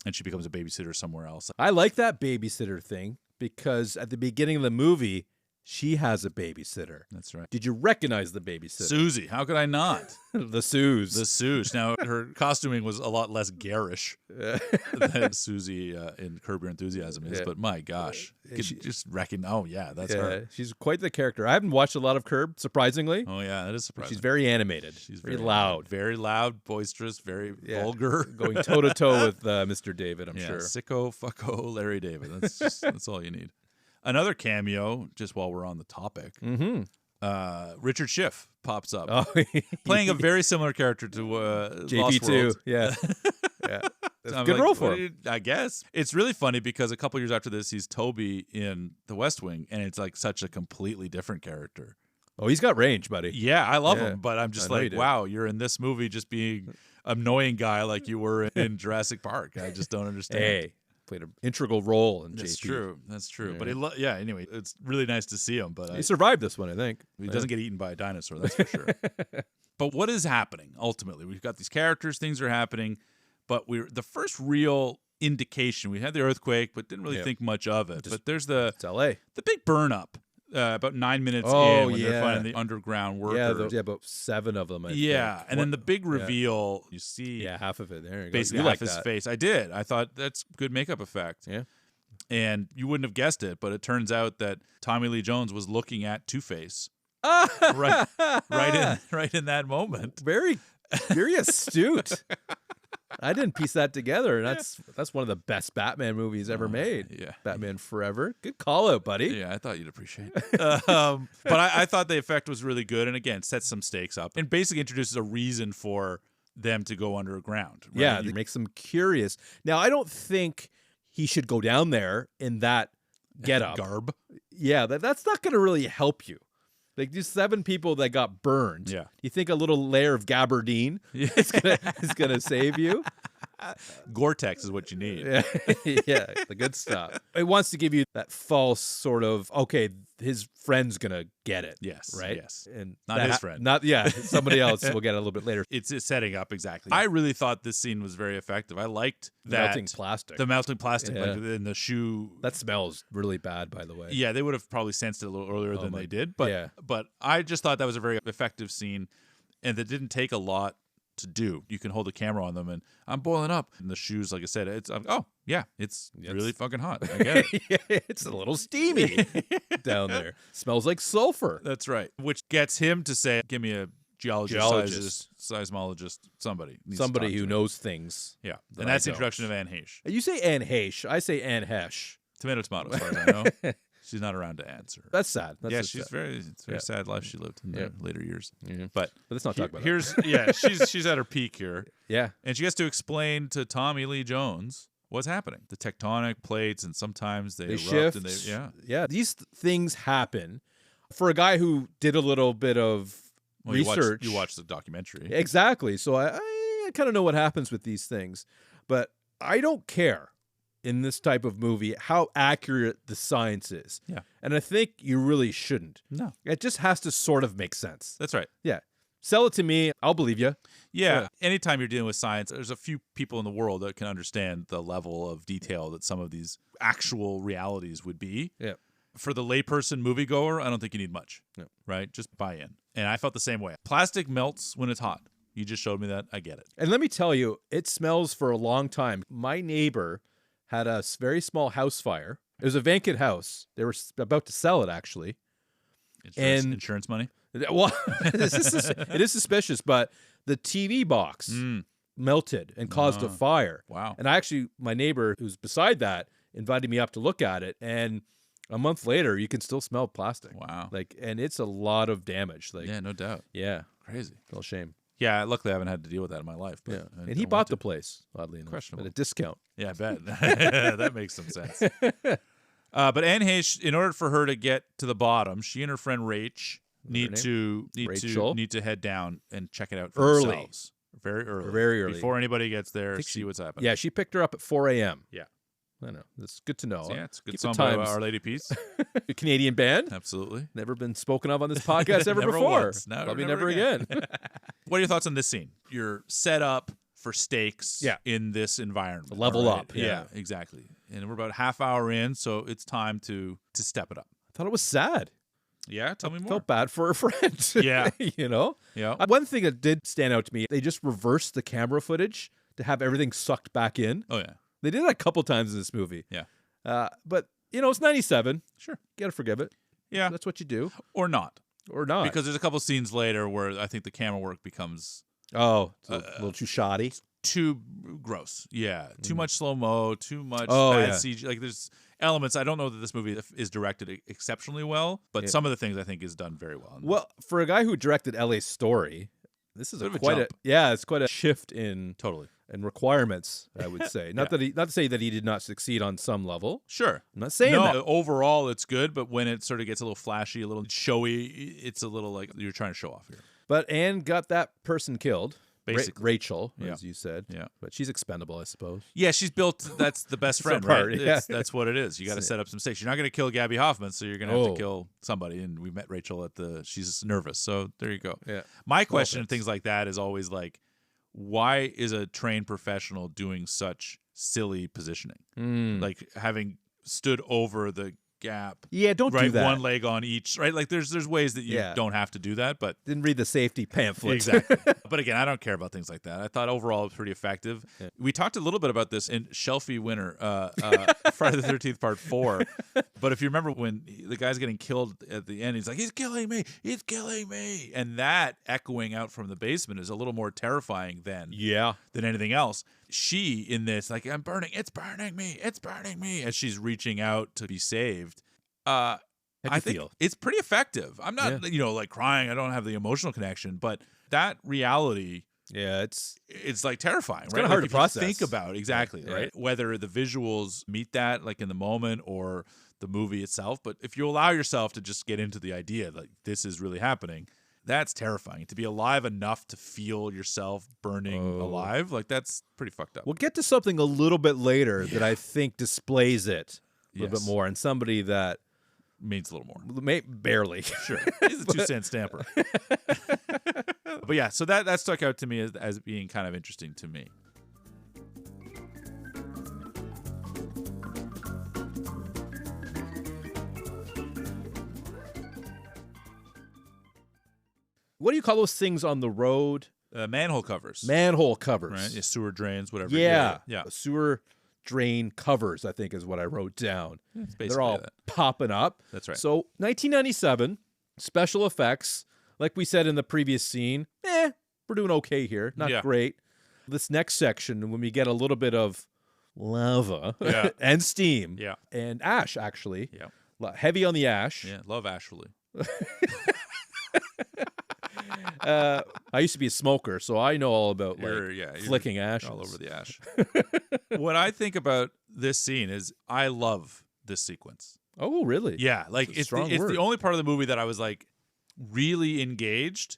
Speaker 1: and she becomes a babysitter somewhere else.
Speaker 2: I like that babysitter thing because at the beginning of the movie, she has a babysitter.
Speaker 1: That's right.
Speaker 2: Did you recognize the babysitter?
Speaker 1: Susie. How could I not?
Speaker 2: The Suze.
Speaker 1: The Suze. Now, her costuming was a lot less garish than Susie in Curb Your Enthusiasm is, but my gosh. You could just reckon, oh, yeah, that's her.
Speaker 2: She's quite the character. I haven't watched a lot of Curb, surprisingly.
Speaker 1: Oh, yeah, that is surprising.
Speaker 2: She's very animated. She's very loud.
Speaker 1: Very loud, boisterous, very vulgar.
Speaker 2: Going toe-to-toe with Mr. David, I'm sure.
Speaker 1: Sicko, fucko, Larry David. That's all you need. Another cameo, just while we're on the topic, Richard Schiff pops up, playing a very similar character to
Speaker 2: JP2. Yeah. That's a good role for him.
Speaker 1: I guess. It's really funny because a couple years after this, he's Toby in The West Wing, and it's like such a completely different character.
Speaker 2: Oh, he's got range, buddy.
Speaker 1: Yeah, I love him, but I'm just like, wow, you're in this movie just being an annoying guy like you were in Jurassic Park. I just don't understand.
Speaker 2: Hey. Played an integral role in
Speaker 1: That's
Speaker 2: JP.
Speaker 1: true. That's true. But anyway, it's really nice to see him. But
Speaker 2: he survived this one, I think.
Speaker 1: He doesn't get eaten by a dinosaur, that's for sure. But what is happening ultimately? We've got these characters, things are happening, but the first real indication. We had the earthquake, but didn't really think much of it. But there's
Speaker 2: it's LA.
Speaker 1: The big burn up. About 9 minutes in when they're finding the underground workers.
Speaker 2: Yeah, about 7 of them. I think.
Speaker 1: And then the big reveal, you see.
Speaker 2: Yeah, half of it. There you go.
Speaker 1: Basically half his face. I did. I thought that's good makeup effect.
Speaker 2: Yeah.
Speaker 1: And you wouldn't have guessed it, but it turns out that Tommy Lee Jones was looking at Two-Face. right in that moment.
Speaker 2: Very, very astute. I didn't piece that together. And that's one of the best Batman movies ever made.
Speaker 1: Yeah.
Speaker 2: Batman Forever. Good call out, buddy.
Speaker 1: Yeah, I thought you'd appreciate it. But I thought the effect was really good. And again, sets some stakes up and basically introduces a reason for them to go underground. Right?
Speaker 2: Yeah, it makes them curious. Now, I don't think he should go down there in that getup.
Speaker 1: Garb.
Speaker 2: Yeah, that's not going to really help you. Like these 7 people that got burned.
Speaker 1: Yeah.
Speaker 2: You think a little layer of gabardine is gonna save you?
Speaker 1: Gore-Tex is what you need.
Speaker 2: Yeah, the good stuff. It wants to give you that false sort of, okay, his friend's gonna get it.
Speaker 1: Yes.
Speaker 2: Right?
Speaker 1: Yes.
Speaker 2: And
Speaker 1: not his friend.
Speaker 2: Somebody else will get it a little bit later.
Speaker 1: It's setting up exactly. I really thought this scene was very effective. I liked that.
Speaker 2: Melting plastic.
Speaker 1: The melting plastic, like in the shoe.
Speaker 2: That smells really bad, by the way.
Speaker 1: Yeah, they would have probably sensed it a little earlier than they did. But I just thought that was a very effective scene and that didn't take a lot to do. You can hold a camera on them and I'm boiling up. And the shoes, like I said, it's really fucking hot. I get it.
Speaker 2: It's a little steamy down there. Smells like sulfur.
Speaker 1: That's right. Which gets him to say, give me a geologist, seismologist, somebody
Speaker 2: who knows things.
Speaker 1: Yeah. And that's the introduction of Anne Heche.
Speaker 2: You say Anne Heche. I say Anne Heche.
Speaker 1: Tomato, as far as I know. She's not around to answer.
Speaker 2: That's sad.
Speaker 1: It's a very sad life she lived in the later years.
Speaker 2: Yeah.
Speaker 1: But
Speaker 2: let's not talk about that.
Speaker 1: She's at her peak here.
Speaker 2: Yeah.
Speaker 1: And she has to explain to Tommy Lee Jones what's happening. The tectonic plates, and sometimes they erupt
Speaker 2: shift.
Speaker 1: And
Speaker 2: Yeah. These things happen. For a guy who did a little bit of research.
Speaker 1: You watched the documentary.
Speaker 2: Exactly. So I kind of know what happens with these things, but I don't care in this type of movie how accurate the science is.
Speaker 1: Yeah.
Speaker 2: And I think you really shouldn't.
Speaker 1: No.
Speaker 2: It just has to sort of make sense.
Speaker 1: That's right.
Speaker 2: Yeah. Sell it to me. I'll believe you.
Speaker 1: Yeah. Anytime you're dealing with science, there's a few people in the world that can understand the level of detail that some of these actual realities would be.
Speaker 2: Yeah.
Speaker 1: For the layperson moviegoer, I don't think you need much.
Speaker 2: Yeah.
Speaker 1: Right? Just buy in. And I felt the same way. Plastic melts when it's hot. You just showed me that. I get it.
Speaker 2: And let me tell you, it smells for a long time. My neighbor had a very small house fire. It was a vacant house. They were about to sell it, actually.
Speaker 1: Insurance money?
Speaker 2: Well, it is suspicious, but the TV box melted and caused a fire.
Speaker 1: Wow.
Speaker 2: And my neighbor who's beside that invited me up to look at it. And a month later, you can still smell plastic.
Speaker 1: Wow.
Speaker 2: And it's a lot of damage.
Speaker 1: Yeah, no doubt.
Speaker 2: Yeah.
Speaker 1: Crazy.
Speaker 2: Real shame.
Speaker 1: Yeah, luckily I haven't had to deal with that in my life. But
Speaker 2: Yeah. And he bought the place, oddly enough,
Speaker 1: Questionable.
Speaker 2: at a discount.
Speaker 1: Yeah, I bet. That makes some sense. But Anne Heche, in order for her to get to the bottom, she and her friend Rach need to head down and check it out for
Speaker 2: Early.
Speaker 1: themselves. Very early.
Speaker 2: Very early.
Speaker 1: Before anybody gets there, see what's happening.
Speaker 2: Yeah, she picked her up at 4 a.m.
Speaker 1: Yeah.
Speaker 2: I know. That's good to know.
Speaker 1: Yeah, it's a good
Speaker 2: Keep
Speaker 1: song
Speaker 2: the
Speaker 1: by
Speaker 2: times.
Speaker 1: Our Lady Peace.
Speaker 2: A Canadian band.
Speaker 1: Absolutely.
Speaker 2: Never been spoken of on this podcast ever
Speaker 1: Never
Speaker 2: before.
Speaker 1: once. No,
Speaker 2: Probably
Speaker 1: never
Speaker 2: never again.
Speaker 1: What are your thoughts on this scene? You're set up for stakes
Speaker 2: Yeah.
Speaker 1: in this environment.
Speaker 2: Level
Speaker 1: all right?
Speaker 2: up. Yeah.
Speaker 1: Exactly. And we're about a half hour in, so it's time to step it up.
Speaker 2: I thought it was sad.
Speaker 1: Yeah, tell me more.
Speaker 2: Felt bad for her friend.
Speaker 1: Yeah.
Speaker 2: You know?
Speaker 1: Yeah.
Speaker 2: One thing that did stand out to me, they just reversed the camera footage to have everything sucked back in.
Speaker 1: Oh, yeah.
Speaker 2: They did that a couple times in this movie.
Speaker 1: Yeah.
Speaker 2: But, it's 97.
Speaker 1: Sure.
Speaker 2: Gotta forgive it.
Speaker 1: Yeah.
Speaker 2: That's what you do.
Speaker 1: Or not.
Speaker 2: Or not.
Speaker 1: Because there's a couple scenes later where I think the camera work becomes
Speaker 2: it's a little too shoddy.
Speaker 1: too gross. Yeah. Too much slow-mo, too much
Speaker 2: Oh,
Speaker 1: bad
Speaker 2: yeah.
Speaker 1: CG. Like, there's elements. I don't know that this movie is directed exceptionally well, but some of the things I think is done very well.
Speaker 2: Well, for a guy who directed LA Story, this is
Speaker 1: Bit of a
Speaker 2: quite
Speaker 1: jump.
Speaker 2: it's quite a shift in
Speaker 1: Totally.
Speaker 2: requirements, I would say. Not to say that he did not succeed on some level.
Speaker 1: Sure.
Speaker 2: I'm not saying that.
Speaker 1: Overall, it's good, but when it sort of gets a little flashy, a little showy, it's a little like you're trying to show off here.
Speaker 2: But Anne got that person killed.
Speaker 1: Basically.
Speaker 2: Rachel,
Speaker 1: Yeah.
Speaker 2: as you said.
Speaker 1: Yeah.
Speaker 2: But she's expendable, I suppose.
Speaker 1: Yeah, she's built. That's the best friend,
Speaker 2: part,
Speaker 1: right?
Speaker 2: yeah.
Speaker 1: That's what it is. You got to set up some stakes. You're not going to kill Gabby Hoffman, so you're going to have
Speaker 2: Oh.
Speaker 1: to kill somebody. And we met Rachel she's nervous, so there you go.
Speaker 2: Yeah.
Speaker 1: My question and things like that is always like, why is a trained professional doing such silly positioning? Like having stood over the gap.
Speaker 2: Yeah, don't do that.
Speaker 1: One leg on each, right? Like there's ways that you don't have to do that, but
Speaker 2: Didn't read the safety pamphlet.
Speaker 1: exactly. But again, I don't care about things like that. I thought overall it was pretty effective. Yeah. We talked a little bit about this in Shelfie Winter, Friday the 13th Part 4. But if you remember when the guy's getting killed at the end, he's like, he's killing me. And that echoing out from the basement is a little more terrifying than anything else. She in this, like, it's burning me, as she's reaching out to be saved. I think it's pretty effective. I'm not, like crying. I don't have the emotional connection, but that reality,
Speaker 2: it's
Speaker 1: like terrifying, right?
Speaker 2: Kind of hard to process.
Speaker 1: Think about right? Whether the visuals meet that, like in the moment, or the movie itself. But if you allow yourself to just get into the idea, like this is really happening, that's terrifying. To be alive enough to feel yourself burning alive, like that's pretty fucked up.
Speaker 2: We'll get to something a little bit later that I think displays it a little bit more, and somebody that
Speaker 1: means a little more.
Speaker 2: Barely.
Speaker 1: Sure. He's a 2-cent stamper. But yeah, so that stuck out to me as being kind of interesting to me.
Speaker 2: What do you call those things on the road?
Speaker 1: Manhole covers.
Speaker 2: Manhole covers.
Speaker 1: Right? Yeah, sewer drains, whatever.
Speaker 2: Yeah.
Speaker 1: Yeah.
Speaker 2: Sewer drain covers, I think, is what I wrote down.
Speaker 1: It's basically
Speaker 2: They're all popping up.
Speaker 1: That's right.
Speaker 2: So 1997, special effects, like we said in the previous scene, we're doing okay here. Not great. This next section, when we get a little bit of lava and steam and ash, actually.
Speaker 1: Yeah.
Speaker 2: Heavy on the ash.
Speaker 1: Yeah, love Ashley.
Speaker 2: I used to be a smoker, so I know all about flicking ash
Speaker 1: all over the ash. What I think about this scene is I love this sequence.
Speaker 2: Oh, really?
Speaker 1: Yeah, like it's the only part of the movie that I was like really engaged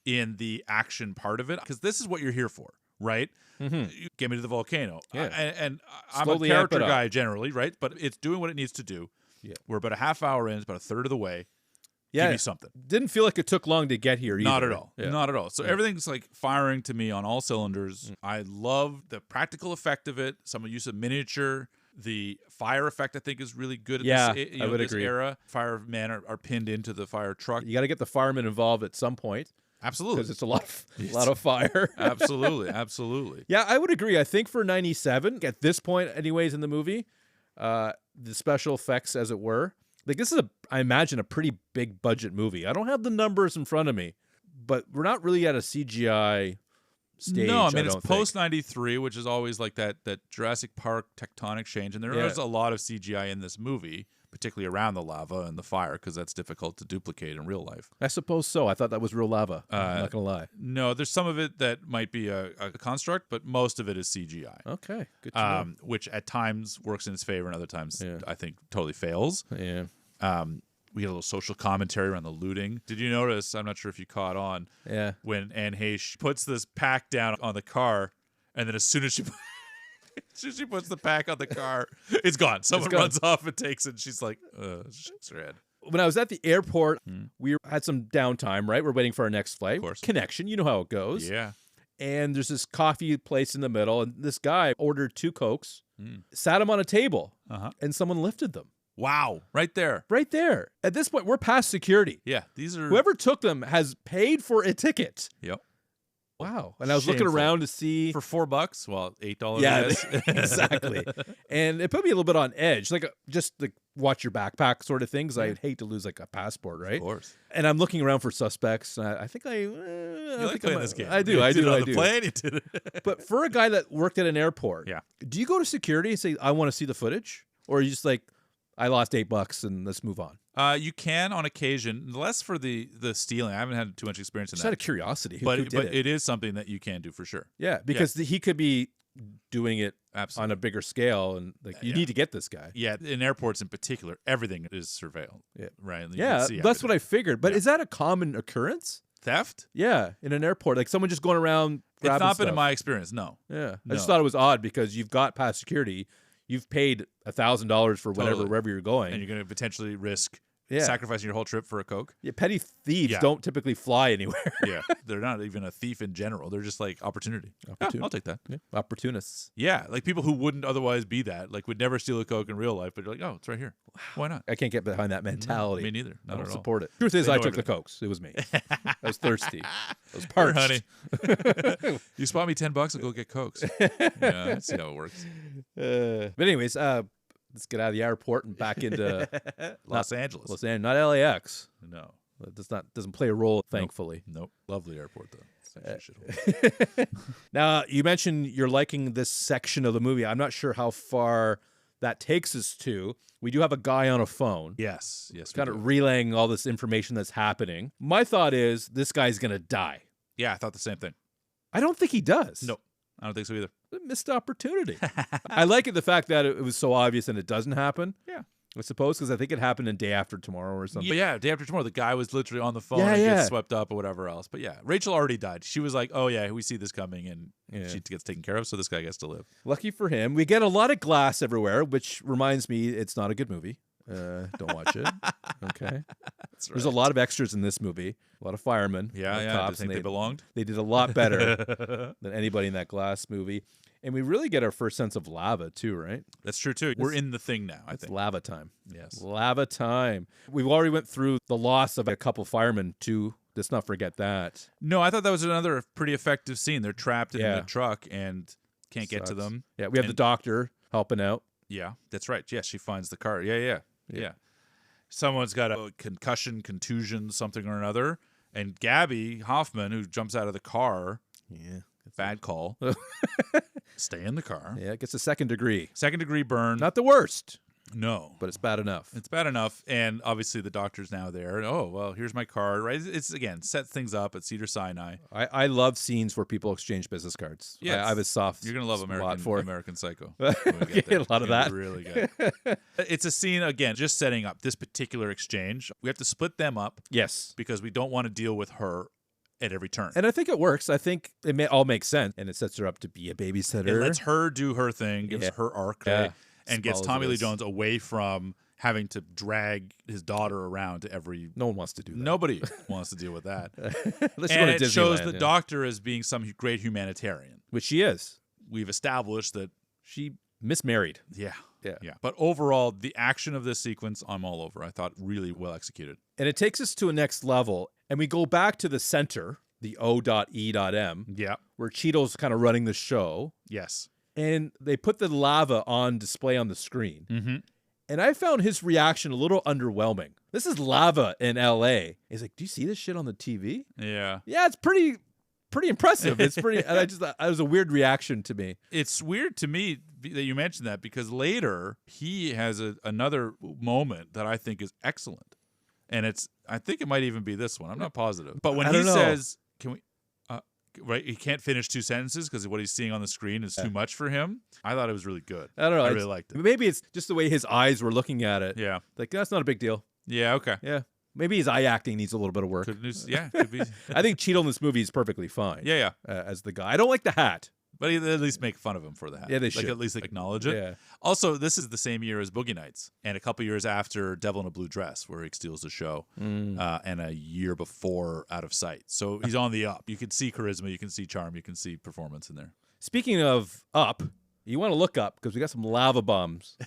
Speaker 1: in the action part of it, because this is what you're here for. right?
Speaker 2: Mhm.
Speaker 1: You get me to the volcano.
Speaker 2: Yeah.
Speaker 1: And I'm
Speaker 2: Slowly
Speaker 1: a
Speaker 2: amp
Speaker 1: character
Speaker 2: it up.
Speaker 1: guy generally, right? But it's doing what it needs to do.
Speaker 2: Yeah.
Speaker 1: We're about a half hour in, it's about a third of the way.
Speaker 2: Yeah.
Speaker 1: Give me something.
Speaker 2: Didn't feel like it took long to get here either.
Speaker 1: Not at all.
Speaker 2: Yeah.
Speaker 1: Not at all. So
Speaker 2: Yeah.
Speaker 1: everything's like firing to me on all cylinders. I love the practical effect of it. Some use of miniature. The fire effect, I think, is really good at
Speaker 2: Yeah,
Speaker 1: this,
Speaker 2: I would
Speaker 1: this
Speaker 2: agree.
Speaker 1: era. Firemen are pinned into the fire truck.
Speaker 2: You got to get the firemen involved at some point
Speaker 1: Absolutely.
Speaker 2: because it's a lot of fire.
Speaker 1: Absolutely. Absolutely.
Speaker 2: Yeah, I would agree. I think for 97, at this point anyways in the movie, the special effects, as it were, like this is, I imagine, a pretty big budget movie. I don't have the numbers in front of me, but we're not really at a CGI stage.
Speaker 1: No, I mean,
Speaker 2: don't
Speaker 1: it's
Speaker 2: think.
Speaker 1: post 93, which is always like that Jurassic Park tectonic change. And there is a lot of CGI in this movie, particularly around the lava and the fire, because that's difficult to duplicate in real life.
Speaker 2: I suppose so. I thought that was real lava. I'm not going to lie.
Speaker 1: No, there's some of it that might be a construct, but most of it is CGI.
Speaker 2: Okay, good to know.
Speaker 1: Which at times works in its favor and other times
Speaker 2: Yeah.
Speaker 1: I think totally fails.
Speaker 2: Yeah.
Speaker 1: We get a little social commentary around the looting. Did you notice, I'm not sure if you caught on,
Speaker 2: Yeah.
Speaker 1: when Anne Heche puts this pack down on the car, and then as soon as she puts the pack on the car, it's gone. Someone
Speaker 2: gone.
Speaker 1: runs off and takes it, and she's like, shakes her head.
Speaker 2: When I was at the airport, we had some downtime, right? We're waiting for our next flight.
Speaker 1: Of course.
Speaker 2: Connection, you know how it goes.
Speaker 1: Yeah.
Speaker 2: And there's this coffee place in the middle, and this guy ordered 2 Cokes, sat them on a table,
Speaker 1: Uh-huh.
Speaker 2: and someone lifted them.
Speaker 1: Wow. Right there.
Speaker 2: Right there. At this point, we're past security.
Speaker 1: Yeah. These are...
Speaker 2: Whoever took them has paid for a ticket.
Speaker 1: Yep.
Speaker 2: Wow. And I was looking
Speaker 1: Shameful.
Speaker 2: around to see.
Speaker 1: For $4, well, $8.
Speaker 2: Yeah,
Speaker 1: I guess.
Speaker 2: exactly. And it put me a little bit on edge, like just like watch your backpack sort of thing, because I'd hate to lose like a passport, right?
Speaker 1: Of course.
Speaker 2: And I'm looking around for suspects. And I think I
Speaker 1: You like playing this game.
Speaker 2: I do.
Speaker 1: You
Speaker 2: I
Speaker 1: did
Speaker 2: do.
Speaker 1: it on
Speaker 2: I
Speaker 1: the
Speaker 2: do.
Speaker 1: plane, you did it.
Speaker 2: But for a guy that worked at an airport,
Speaker 1: Yeah.
Speaker 2: do you go to security and say, I want to see the footage? Or are you just like, I lost $8 and let's move on?
Speaker 1: You can on occasion, less for the stealing. I haven't had too much experience in
Speaker 2: Just
Speaker 1: that.
Speaker 2: out of curiosity. Who
Speaker 1: But
Speaker 2: did it?
Speaker 1: it is something that you can do for sure.
Speaker 2: Yeah, because he could be doing it
Speaker 1: Absolutely.
Speaker 2: on a bigger scale, and like you
Speaker 1: Yeah.
Speaker 2: need to get this guy.
Speaker 1: Yeah, in airports in particular, everything is surveilled.
Speaker 2: Yeah.
Speaker 1: Right. And you
Speaker 2: Yeah,
Speaker 1: can see
Speaker 2: that's what
Speaker 1: everything.
Speaker 2: I figured. But
Speaker 1: Yeah.
Speaker 2: is that a common occurrence?
Speaker 1: Theft?
Speaker 2: Yeah, in an airport, like someone just going around
Speaker 1: It's
Speaker 2: grabbing
Speaker 1: not been in
Speaker 2: stuff.
Speaker 1: my experience. No.
Speaker 2: Yeah, I
Speaker 1: No.
Speaker 2: just thought it was odd because you've got past security, you've paid $1,000 for whatever
Speaker 1: Totally.
Speaker 2: wherever you're going.
Speaker 1: And you're going to potentially risk
Speaker 2: Yeah.
Speaker 1: sacrificing your whole trip for a Coke.
Speaker 2: Yeah, petty thieves
Speaker 1: Yeah.
Speaker 2: don't typically fly anywhere.
Speaker 1: Yeah, they're not even a thief in general. They're just like opportunity. Yeah, I'll take that.
Speaker 2: Yeah, opportunists.
Speaker 1: Yeah, like people who wouldn't otherwise be that, like would never steal a Coke in real life, but you're like, oh, it's right here. Why not?
Speaker 2: I can't get behind that mentality.
Speaker 1: Me neither.
Speaker 2: I
Speaker 1: Not
Speaker 2: don't
Speaker 1: at all.
Speaker 2: support it. Truth is,
Speaker 1: They
Speaker 2: I
Speaker 1: know
Speaker 2: took the
Speaker 1: everything.
Speaker 2: Cokes. It was me. I was thirsty. I was
Speaker 1: Here,
Speaker 2: parched.
Speaker 1: honey. You spot me $10, I'll go get Cokes. Yeah, let's see how it works.
Speaker 2: But anyways, let's get out of the airport and back into
Speaker 1: Los Angeles.
Speaker 2: Los Angeles, not LAX.
Speaker 1: No.
Speaker 2: It doesn't play a role, thankfully.
Speaker 1: Nope. Lovely airport, though. It's actually shithole.
Speaker 2: Now, you mentioned you're liking this section of the movie. I'm not sure how far that takes us to. We do have a guy on a phone.
Speaker 1: Yes. Yes. we
Speaker 2: Kind
Speaker 1: do.
Speaker 2: of relaying all this information that's happening. My thought is this guy's going to die.
Speaker 1: Yeah, I thought the same thing.
Speaker 2: I don't think he does.
Speaker 1: Nope. I don't think so either.
Speaker 2: A missed opportunity. I like it, the fact that it was so obvious and it doesn't happen.
Speaker 1: Yeah.
Speaker 2: I suppose because I think it happened in Day After Tomorrow or something.
Speaker 1: Yeah, day after tomorrow, the guy was literally on the phone
Speaker 2: Yeah,
Speaker 1: and
Speaker 2: yeah.
Speaker 1: gets swept up or whatever else. But yeah, Rachel already died. She was like, oh, yeah, we see this coming, and
Speaker 2: Yeah.
Speaker 1: she gets taken care of, so this guy gets to live.
Speaker 2: Lucky for him. We get a lot of glass everywhere, which reminds me it's not a good movie. Don't watch it. Okay.
Speaker 1: That's
Speaker 2: There's a lot of extras in this movie. A lot of firemen. a lot
Speaker 1: Yeah,
Speaker 2: of
Speaker 1: yeah.
Speaker 2: cops,
Speaker 1: I think
Speaker 2: and
Speaker 1: they belonged.
Speaker 2: they did a lot better than anybody in that Glass movie. And we really get our first sense of lava too, right?
Speaker 1: That's true, too. We're in the thing now, I
Speaker 2: It's
Speaker 1: think.
Speaker 2: lava time.
Speaker 1: Yes.
Speaker 2: Lava time. We've already went through the loss of a couple firemen too. Let's not forget that.
Speaker 1: No, I thought that was another pretty effective scene. They're trapped in
Speaker 2: Yeah.
Speaker 1: the truck and can't get to
Speaker 2: Sucks.
Speaker 1: them.
Speaker 2: Yeah, we have the
Speaker 1: And-
Speaker 2: doctor helping out.
Speaker 1: Yeah, that's right. Yeah, she finds the car. Yeah. Someone's got a concussion, contusion, something or another. And Gabby Hoffman, who jumps out of the car,
Speaker 2: Yeah.
Speaker 1: bad call, stay in the car.
Speaker 2: Yeah, it gets a second degree.
Speaker 1: Second degree burn.
Speaker 2: Not the worst,
Speaker 1: No.
Speaker 2: but it's bad enough.
Speaker 1: It's bad enough, and obviously the doctor's now there. Oh, well, here's my card, right? It's again, sets things up at Cedar Sinai.
Speaker 2: I love scenes where people exchange business cards.
Speaker 1: Yes.
Speaker 2: I have a soft
Speaker 1: You're going to love
Speaker 2: spot for it.
Speaker 1: American Psycho.
Speaker 2: Okay, a lot of that.
Speaker 1: Really good. It's a scene, again, just setting up this particular exchange. We have to split them up
Speaker 2: Yes.
Speaker 1: because we don't want to deal with her at every turn.
Speaker 2: And I think it works. I think it all makes sense. And it sets her up to be a babysitter.
Speaker 1: It lets her do her thing, gives her arc,
Speaker 2: Yeah.
Speaker 1: and gets
Speaker 2: Small as
Speaker 1: Tommy
Speaker 2: it
Speaker 1: Lee
Speaker 2: is.
Speaker 1: Jones away from having to drag his daughter around to every...
Speaker 2: No one wants to do that.
Speaker 1: Nobody wants to deal with that.
Speaker 2: Unless you
Speaker 1: And
Speaker 2: go to
Speaker 1: it shows
Speaker 2: Disneyland,
Speaker 1: the
Speaker 2: yeah.
Speaker 1: doctor as being some great humanitarian.
Speaker 2: Which she is.
Speaker 1: We've established that,
Speaker 2: She mismarried.
Speaker 1: yeah.
Speaker 2: Yeah.
Speaker 1: But overall, the action of this sequence, I'm all over. I thought really well executed.
Speaker 2: And it takes us to a next level. And we go back to the center, the O.E.M,
Speaker 1: Yeah.
Speaker 2: where Cheeto's kind of running the show.
Speaker 1: Yes.
Speaker 2: And they put the lava on display on the screen.
Speaker 1: Mm-hmm.
Speaker 2: And I found his reaction a little underwhelming. This is lava in L.A. He's like, do you see this shit on the TV?
Speaker 1: Yeah.
Speaker 2: Yeah, it's pretty impressive. It's pretty, and it was a weird reaction to me.
Speaker 1: It's weird to me that you mentioned that because later he has another moment that I think is excellent. And I think it might even be this one. I'm not positive. But when
Speaker 2: I
Speaker 1: he
Speaker 2: don't know.
Speaker 1: says, can we, right, he can't finish 2 sentences because what he's seeing on the screen is too much for him. I thought it was really good.
Speaker 2: I don't know.
Speaker 1: I really liked it.
Speaker 2: Maybe it's just the way his eyes were looking at it.
Speaker 1: Yeah.
Speaker 2: Like, that's not a big deal.
Speaker 1: Yeah, okay.
Speaker 2: Yeah. Maybe his eye acting needs a little bit of work.
Speaker 1: Could be.
Speaker 2: I think Cheeto in this movie is perfectly fine.
Speaker 1: Yeah.
Speaker 2: As the guy. I don't like the hat.
Speaker 1: But at least make fun of him for that.
Speaker 2: Yeah, they
Speaker 1: like,
Speaker 2: should.
Speaker 1: at least acknowledge it.
Speaker 2: Yeah.
Speaker 1: Also, this is the same year as Boogie Nights, and a couple years after Devil in a Blue Dress, where he steals the show, and a year before Out of Sight. So he's on the up. You can see charisma, you can see charm, you can see performance in there.
Speaker 2: Speaking of up, you want to look up because we got some lava bombs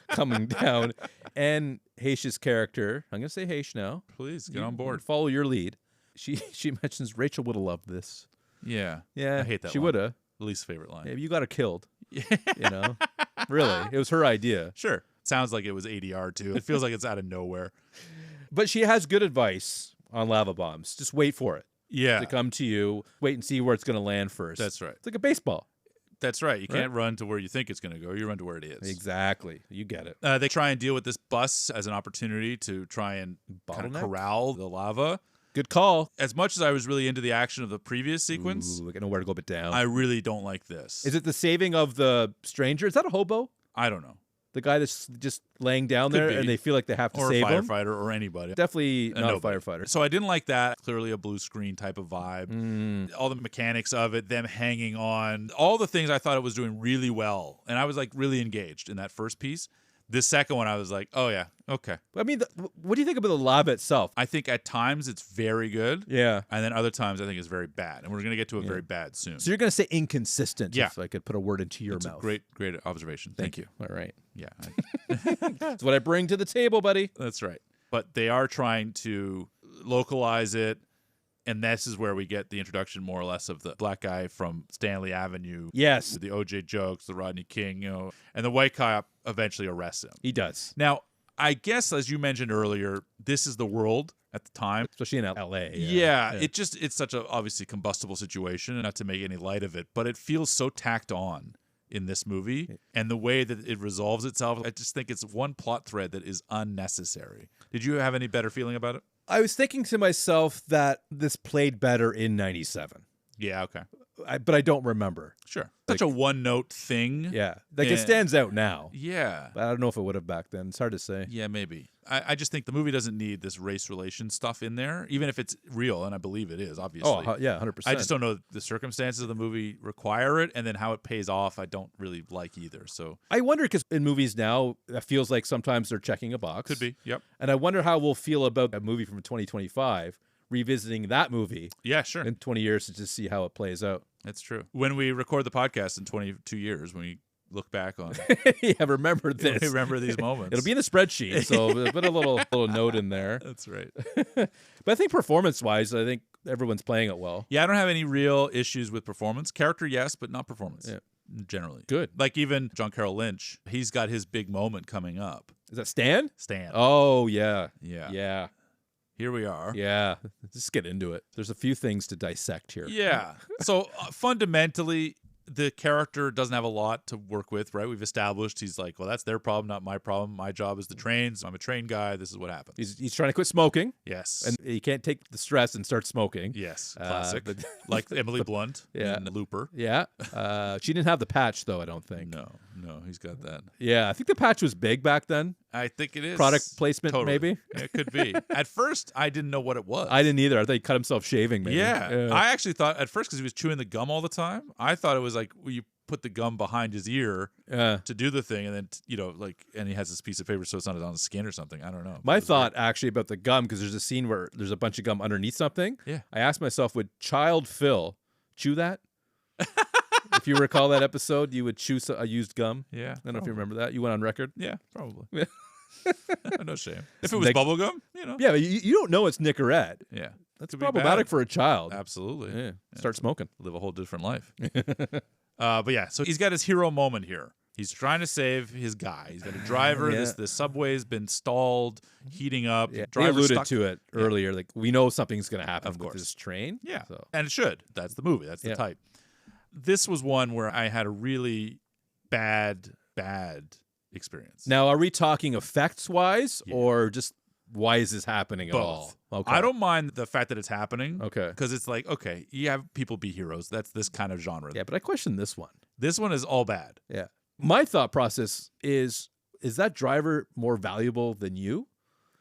Speaker 2: coming down. And Haish's character, I'm going to say Haish now.
Speaker 1: Please get on board.
Speaker 2: Follow your lead. She mentions Rachel would have loved this.
Speaker 1: Yeah.
Speaker 2: Yeah,
Speaker 1: I hate that
Speaker 2: She
Speaker 1: line.
Speaker 2: would have.
Speaker 1: Least favorite line.
Speaker 2: Yeah, you got her killed. You know, really, it was her idea.
Speaker 1: Sure. Sounds like it was ADR too. It feels like it's out of nowhere.
Speaker 2: But she has good advice on lava bombs. Just wait for it
Speaker 1: Yeah.
Speaker 2: to come to you. Wait and see where it's going to land first.
Speaker 1: That's right.
Speaker 2: It's like a baseball.
Speaker 1: That's right. You can't run to where you think it's going to go. You run to where it is.
Speaker 2: Exactly. You get it.
Speaker 1: They try and deal with this bus as an opportunity to try and kind of
Speaker 2: Bottleneck?
Speaker 1: corral the lava.
Speaker 2: Good call.
Speaker 1: As much as I was really into the action of the previous sequence,
Speaker 2: Ooh, I know where to go but down.
Speaker 1: I really don't like this.
Speaker 2: Is it the saving of the stranger? Is that a hobo?
Speaker 1: I don't know.
Speaker 2: The guy that's just laying down
Speaker 1: Could
Speaker 2: there
Speaker 1: be.
Speaker 2: and they feel like they have to
Speaker 1: Or a
Speaker 2: save him?
Speaker 1: firefighter or anybody.
Speaker 2: Definitely not a
Speaker 1: nobody.
Speaker 2: firefighter.
Speaker 1: So I didn't like that. Clearly a blue screen type of vibe. All the mechanics of it, them hanging on, all the things I thought it was doing really well. And I was like really engaged in that first piece. This second one, I was like, oh yeah, okay.
Speaker 2: I mean, what do you think about the lava itself?
Speaker 1: I think at times it's very good.
Speaker 2: Yeah.
Speaker 1: And then other times I think it's very bad. And we're going to get to a very bad soon.
Speaker 2: So you're going to say inconsistent,
Speaker 1: Yeah.
Speaker 2: if I could put a word into your
Speaker 1: It's
Speaker 2: mouth.
Speaker 1: a great observation. Thank you.
Speaker 2: All right.
Speaker 1: Yeah,
Speaker 2: That's what I bring to the table, buddy.
Speaker 1: that's right. But they are trying to localize it. And this is where we get the introduction, more or less, of the black guy from Stanley Avenue.
Speaker 2: Yes,
Speaker 1: The OJ jokes, the Rodney King, and the white cop eventually arrests him.
Speaker 2: he does.
Speaker 1: Now, I guess, as you mentioned earlier, this is the world at the time.
Speaker 2: Especially in L.A.
Speaker 1: Yeah, it's such a obviously combustible situation, not to make any light of it, but it feels so tacked on in this movie, and the way that it resolves itself, I just think it's one plot thread that is unnecessary. Did you have any better feeling about it?
Speaker 2: I was thinking to myself that this played better in 97.
Speaker 1: Yeah, okay.
Speaker 2: But I don't remember.
Speaker 1: Sure. Such a one-note thing.
Speaker 2: Yeah. Like
Speaker 1: Yeah.
Speaker 2: it stands out now.
Speaker 1: Yeah.
Speaker 2: But I don't know if it would have back then. It's hard to say.
Speaker 1: Yeah, maybe. I just think the movie doesn't need this race relation stuff in there, even if it's real, and I believe it is, obviously.
Speaker 2: Oh, yeah, 100%.
Speaker 1: I just don't know the circumstances of the movie require it, and then how it pays off, I don't really like either. So
Speaker 2: I wonder because in movies now, it feels like sometimes they're checking a box.
Speaker 1: could be. Yep.
Speaker 2: And I wonder how we'll feel about a movie from 2025, revisiting that movie
Speaker 1: Yeah, sure.
Speaker 2: in 20 years to just see how it plays out.
Speaker 1: That's true. When we record the podcast in 22 years, when we look back on
Speaker 2: Yeah, remember this.
Speaker 1: we remember these moments.
Speaker 2: It'll be in the spreadsheet, so put a little note in there.
Speaker 1: That's right.
Speaker 2: But I think performance-wise, I think everyone's playing it well.
Speaker 1: Yeah, I don't have any real issues with performance. Character, yes, but not performance.
Speaker 2: Yeah.
Speaker 1: Generally.
Speaker 2: Good.
Speaker 1: Like even John Carroll Lynch, he's got his big moment coming up.
Speaker 2: Is that Stan?
Speaker 1: Stan.
Speaker 2: Oh, yeah.
Speaker 1: Yeah.
Speaker 2: Yeah.
Speaker 1: Here we are.
Speaker 2: Yeah. Just get into it. There's a few things to dissect here.
Speaker 1: Yeah. So fundamentally, the character doesn't have a lot to work with, right? We've established he's like, well, that's their problem, not my problem. My job is the trains. I'm a train guy. This is what happens.
Speaker 2: He's trying to quit smoking,
Speaker 1: Yes.
Speaker 2: and he can't take the stress and start smoking.
Speaker 1: yes. Classic.
Speaker 2: but-
Speaker 1: like Emily Blunt
Speaker 2: Yeah.
Speaker 1: in Looper.
Speaker 2: Yeah. She didn't have the patch, though, I don't think.
Speaker 1: No. No, he's got that.
Speaker 2: Yeah, I think the patch was big back then.
Speaker 1: I think it is.
Speaker 2: Product placement,
Speaker 1: Totally.
Speaker 2: maybe?
Speaker 1: It could be. At first, I didn't know what it was.
Speaker 2: I didn't either. I thought he cut himself shaving, maybe.
Speaker 1: Yeah. I actually thought at first, because he was chewing the gum all the time, I thought it was like you put the gum behind his ear to do the thing, and then, and he has this piece of paper so it's not on his skin or something. I don't know.
Speaker 2: My thought actually about the gum, because there's a scene where there's a bunch of gum underneath something.
Speaker 1: Yeah.
Speaker 2: I asked myself, would Child Phil chew that? If you recall that episode, you would chew a used gum.
Speaker 1: Yeah.
Speaker 2: I don't know if you remember that. You went on record.
Speaker 1: Yeah, probably.
Speaker 2: Yeah.
Speaker 1: No shame. If it was bubble gum,
Speaker 2: Yeah, but you don't know it's Nicorette.
Speaker 1: Yeah.
Speaker 2: That's
Speaker 1: Could be
Speaker 2: problematic
Speaker 1: bad.
Speaker 2: for a child.
Speaker 1: Absolutely.
Speaker 2: Yeah. Start smoking.
Speaker 1: Live a whole different life. But yeah, so he's got his hero moment here. He's trying to save his guy. He's got a driver.
Speaker 2: Yeah.
Speaker 1: The subway's been stalled, heating up.
Speaker 2: Yeah. They
Speaker 1: Driver's
Speaker 2: alluded
Speaker 1: stuck.
Speaker 2: to it earlier. Like, we know something's going to happen
Speaker 1: Of
Speaker 2: with
Speaker 1: course.
Speaker 2: this train.
Speaker 1: Yeah,
Speaker 2: So.
Speaker 1: and it should. That's the movie. That's the type. This was one where I had a really bad experience.
Speaker 2: Now, are we talking effects-wise or just why is this happening at
Speaker 1: Both.
Speaker 2: all? Okay.
Speaker 1: I don't mind the fact that it's happening.
Speaker 2: Okay.
Speaker 1: Because it's like, okay, you have people be heroes. That's this kind of genre.
Speaker 2: Yeah, but I question this one.
Speaker 1: This one is all bad.
Speaker 2: Yeah. My thought process is that driver more valuable than you?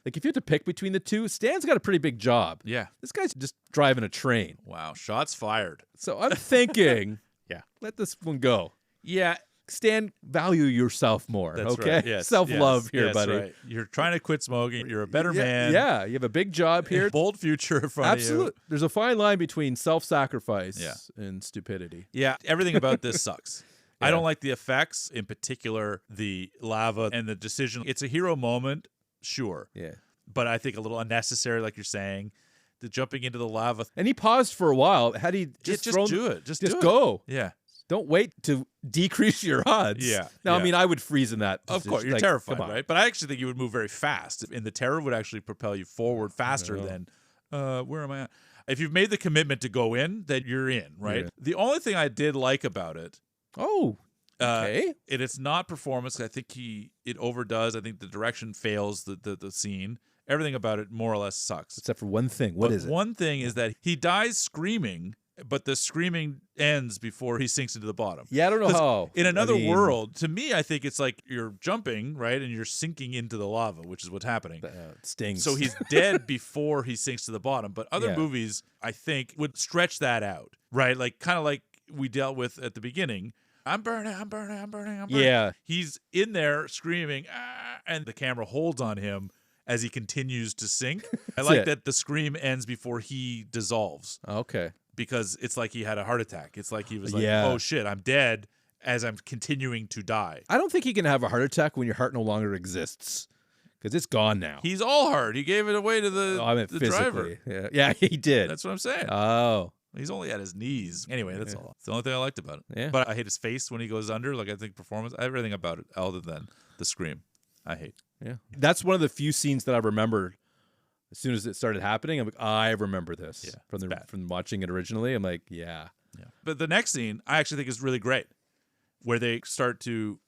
Speaker 2: Like, if you had to pick between the two, Stan's got a pretty big job.
Speaker 1: Yeah.
Speaker 2: This guy's just driving a train.
Speaker 1: Wow. Shots fired.
Speaker 2: So I'm thinking,
Speaker 1: Yeah.
Speaker 2: let this one go.
Speaker 1: Yeah.
Speaker 2: Stan, value yourself more.
Speaker 1: That's
Speaker 2: okay?
Speaker 1: right. Yes.
Speaker 2: Self-love here,
Speaker 1: yes,
Speaker 2: buddy.
Speaker 1: Right. You're trying to quit smoking. You're a better
Speaker 2: Yeah,
Speaker 1: man.
Speaker 2: Yeah, you have a big job here.
Speaker 1: Bold future in front of
Speaker 2: Absolutely.
Speaker 1: you.
Speaker 2: There's a fine line between self-sacrifice
Speaker 1: Yeah.
Speaker 2: and stupidity.
Speaker 1: Yeah. Everything about this sucks. I
Speaker 2: Yeah.
Speaker 1: don't like the effects, in particular the lava and the decision. It's a hero moment, sure.
Speaker 2: Yeah.
Speaker 1: But I think a little unnecessary, like you're saying. The jumping into the lava.
Speaker 2: And he paused for a while. Had he just
Speaker 1: Just do it. Just do it.
Speaker 2: go.
Speaker 1: Yeah.
Speaker 2: Don't wait to decrease your odds.
Speaker 1: Yeah,
Speaker 2: Now,
Speaker 1: yeah.
Speaker 2: I mean, I would freeze in that.
Speaker 1: Of course, you're
Speaker 2: Like,
Speaker 1: terrified,
Speaker 2: come on.
Speaker 1: right? But I actually think you would move very fast. And the terror would actually propel you forward faster than, where am I at? If you've made the commitment to go in, then you're in, right?
Speaker 2: Yeah.
Speaker 1: The only thing I did like about it,
Speaker 2: Oh, okay.
Speaker 1: it's not performance. I think it overdoes. I think the direction fails the scene. Everything about it more or less sucks.
Speaker 2: Except for one thing. What
Speaker 1: But
Speaker 2: is it?
Speaker 1: one thing is that he dies screaming, but the screaming ends before he sinks into the bottom.
Speaker 2: Yeah, I don't know
Speaker 1: 'Cause
Speaker 2: how.
Speaker 1: In another
Speaker 2: I mean,
Speaker 1: world, to me, I think it's like you're jumping, right? And you're sinking into the lava, which is what's happening.
Speaker 2: It stings.
Speaker 1: So he's dead before he sinks to the bottom. But other
Speaker 2: Yeah.
Speaker 1: movies, I think, would stretch that out, right? Like kind of like we dealt with at the beginning. I'm burning, I'm burning, I'm burning, I'm burning.
Speaker 2: Yeah.
Speaker 1: He's in there screaming, ah, and the camera holds on him as he continues to sink. I like
Speaker 2: it.
Speaker 1: that the scream ends before he dissolves,
Speaker 2: Okay.
Speaker 1: because it's like he had a heart attack. It's like he was like,
Speaker 2: Yeah.
Speaker 1: oh shit, I'm dead as I'm continuing to die.
Speaker 2: I don't think you can have a heart attack when your heart no longer exists because it's gone now.
Speaker 1: He's all heart. He gave it away to the,
Speaker 2: I meant
Speaker 1: the
Speaker 2: physically.
Speaker 1: driver.
Speaker 2: Yeah, he did.
Speaker 1: That's what I'm saying.
Speaker 2: Oh.
Speaker 1: He's only at his knees. Anyway, that's all. It's the only thing I liked about it.
Speaker 2: Yeah.
Speaker 1: But I hate his face when he goes under. Like, I think performance, everything about it other than the scream, I hate.
Speaker 2: Yeah. That's one of the few scenes that I remembered as soon as it started happening. I'm like, I remember this.
Speaker 1: Yeah,
Speaker 2: From
Speaker 1: it's bad.
Speaker 2: from watching it originally. I'm like, yeah.
Speaker 1: Yeah. But the next scene, I actually think is really great, where they start to,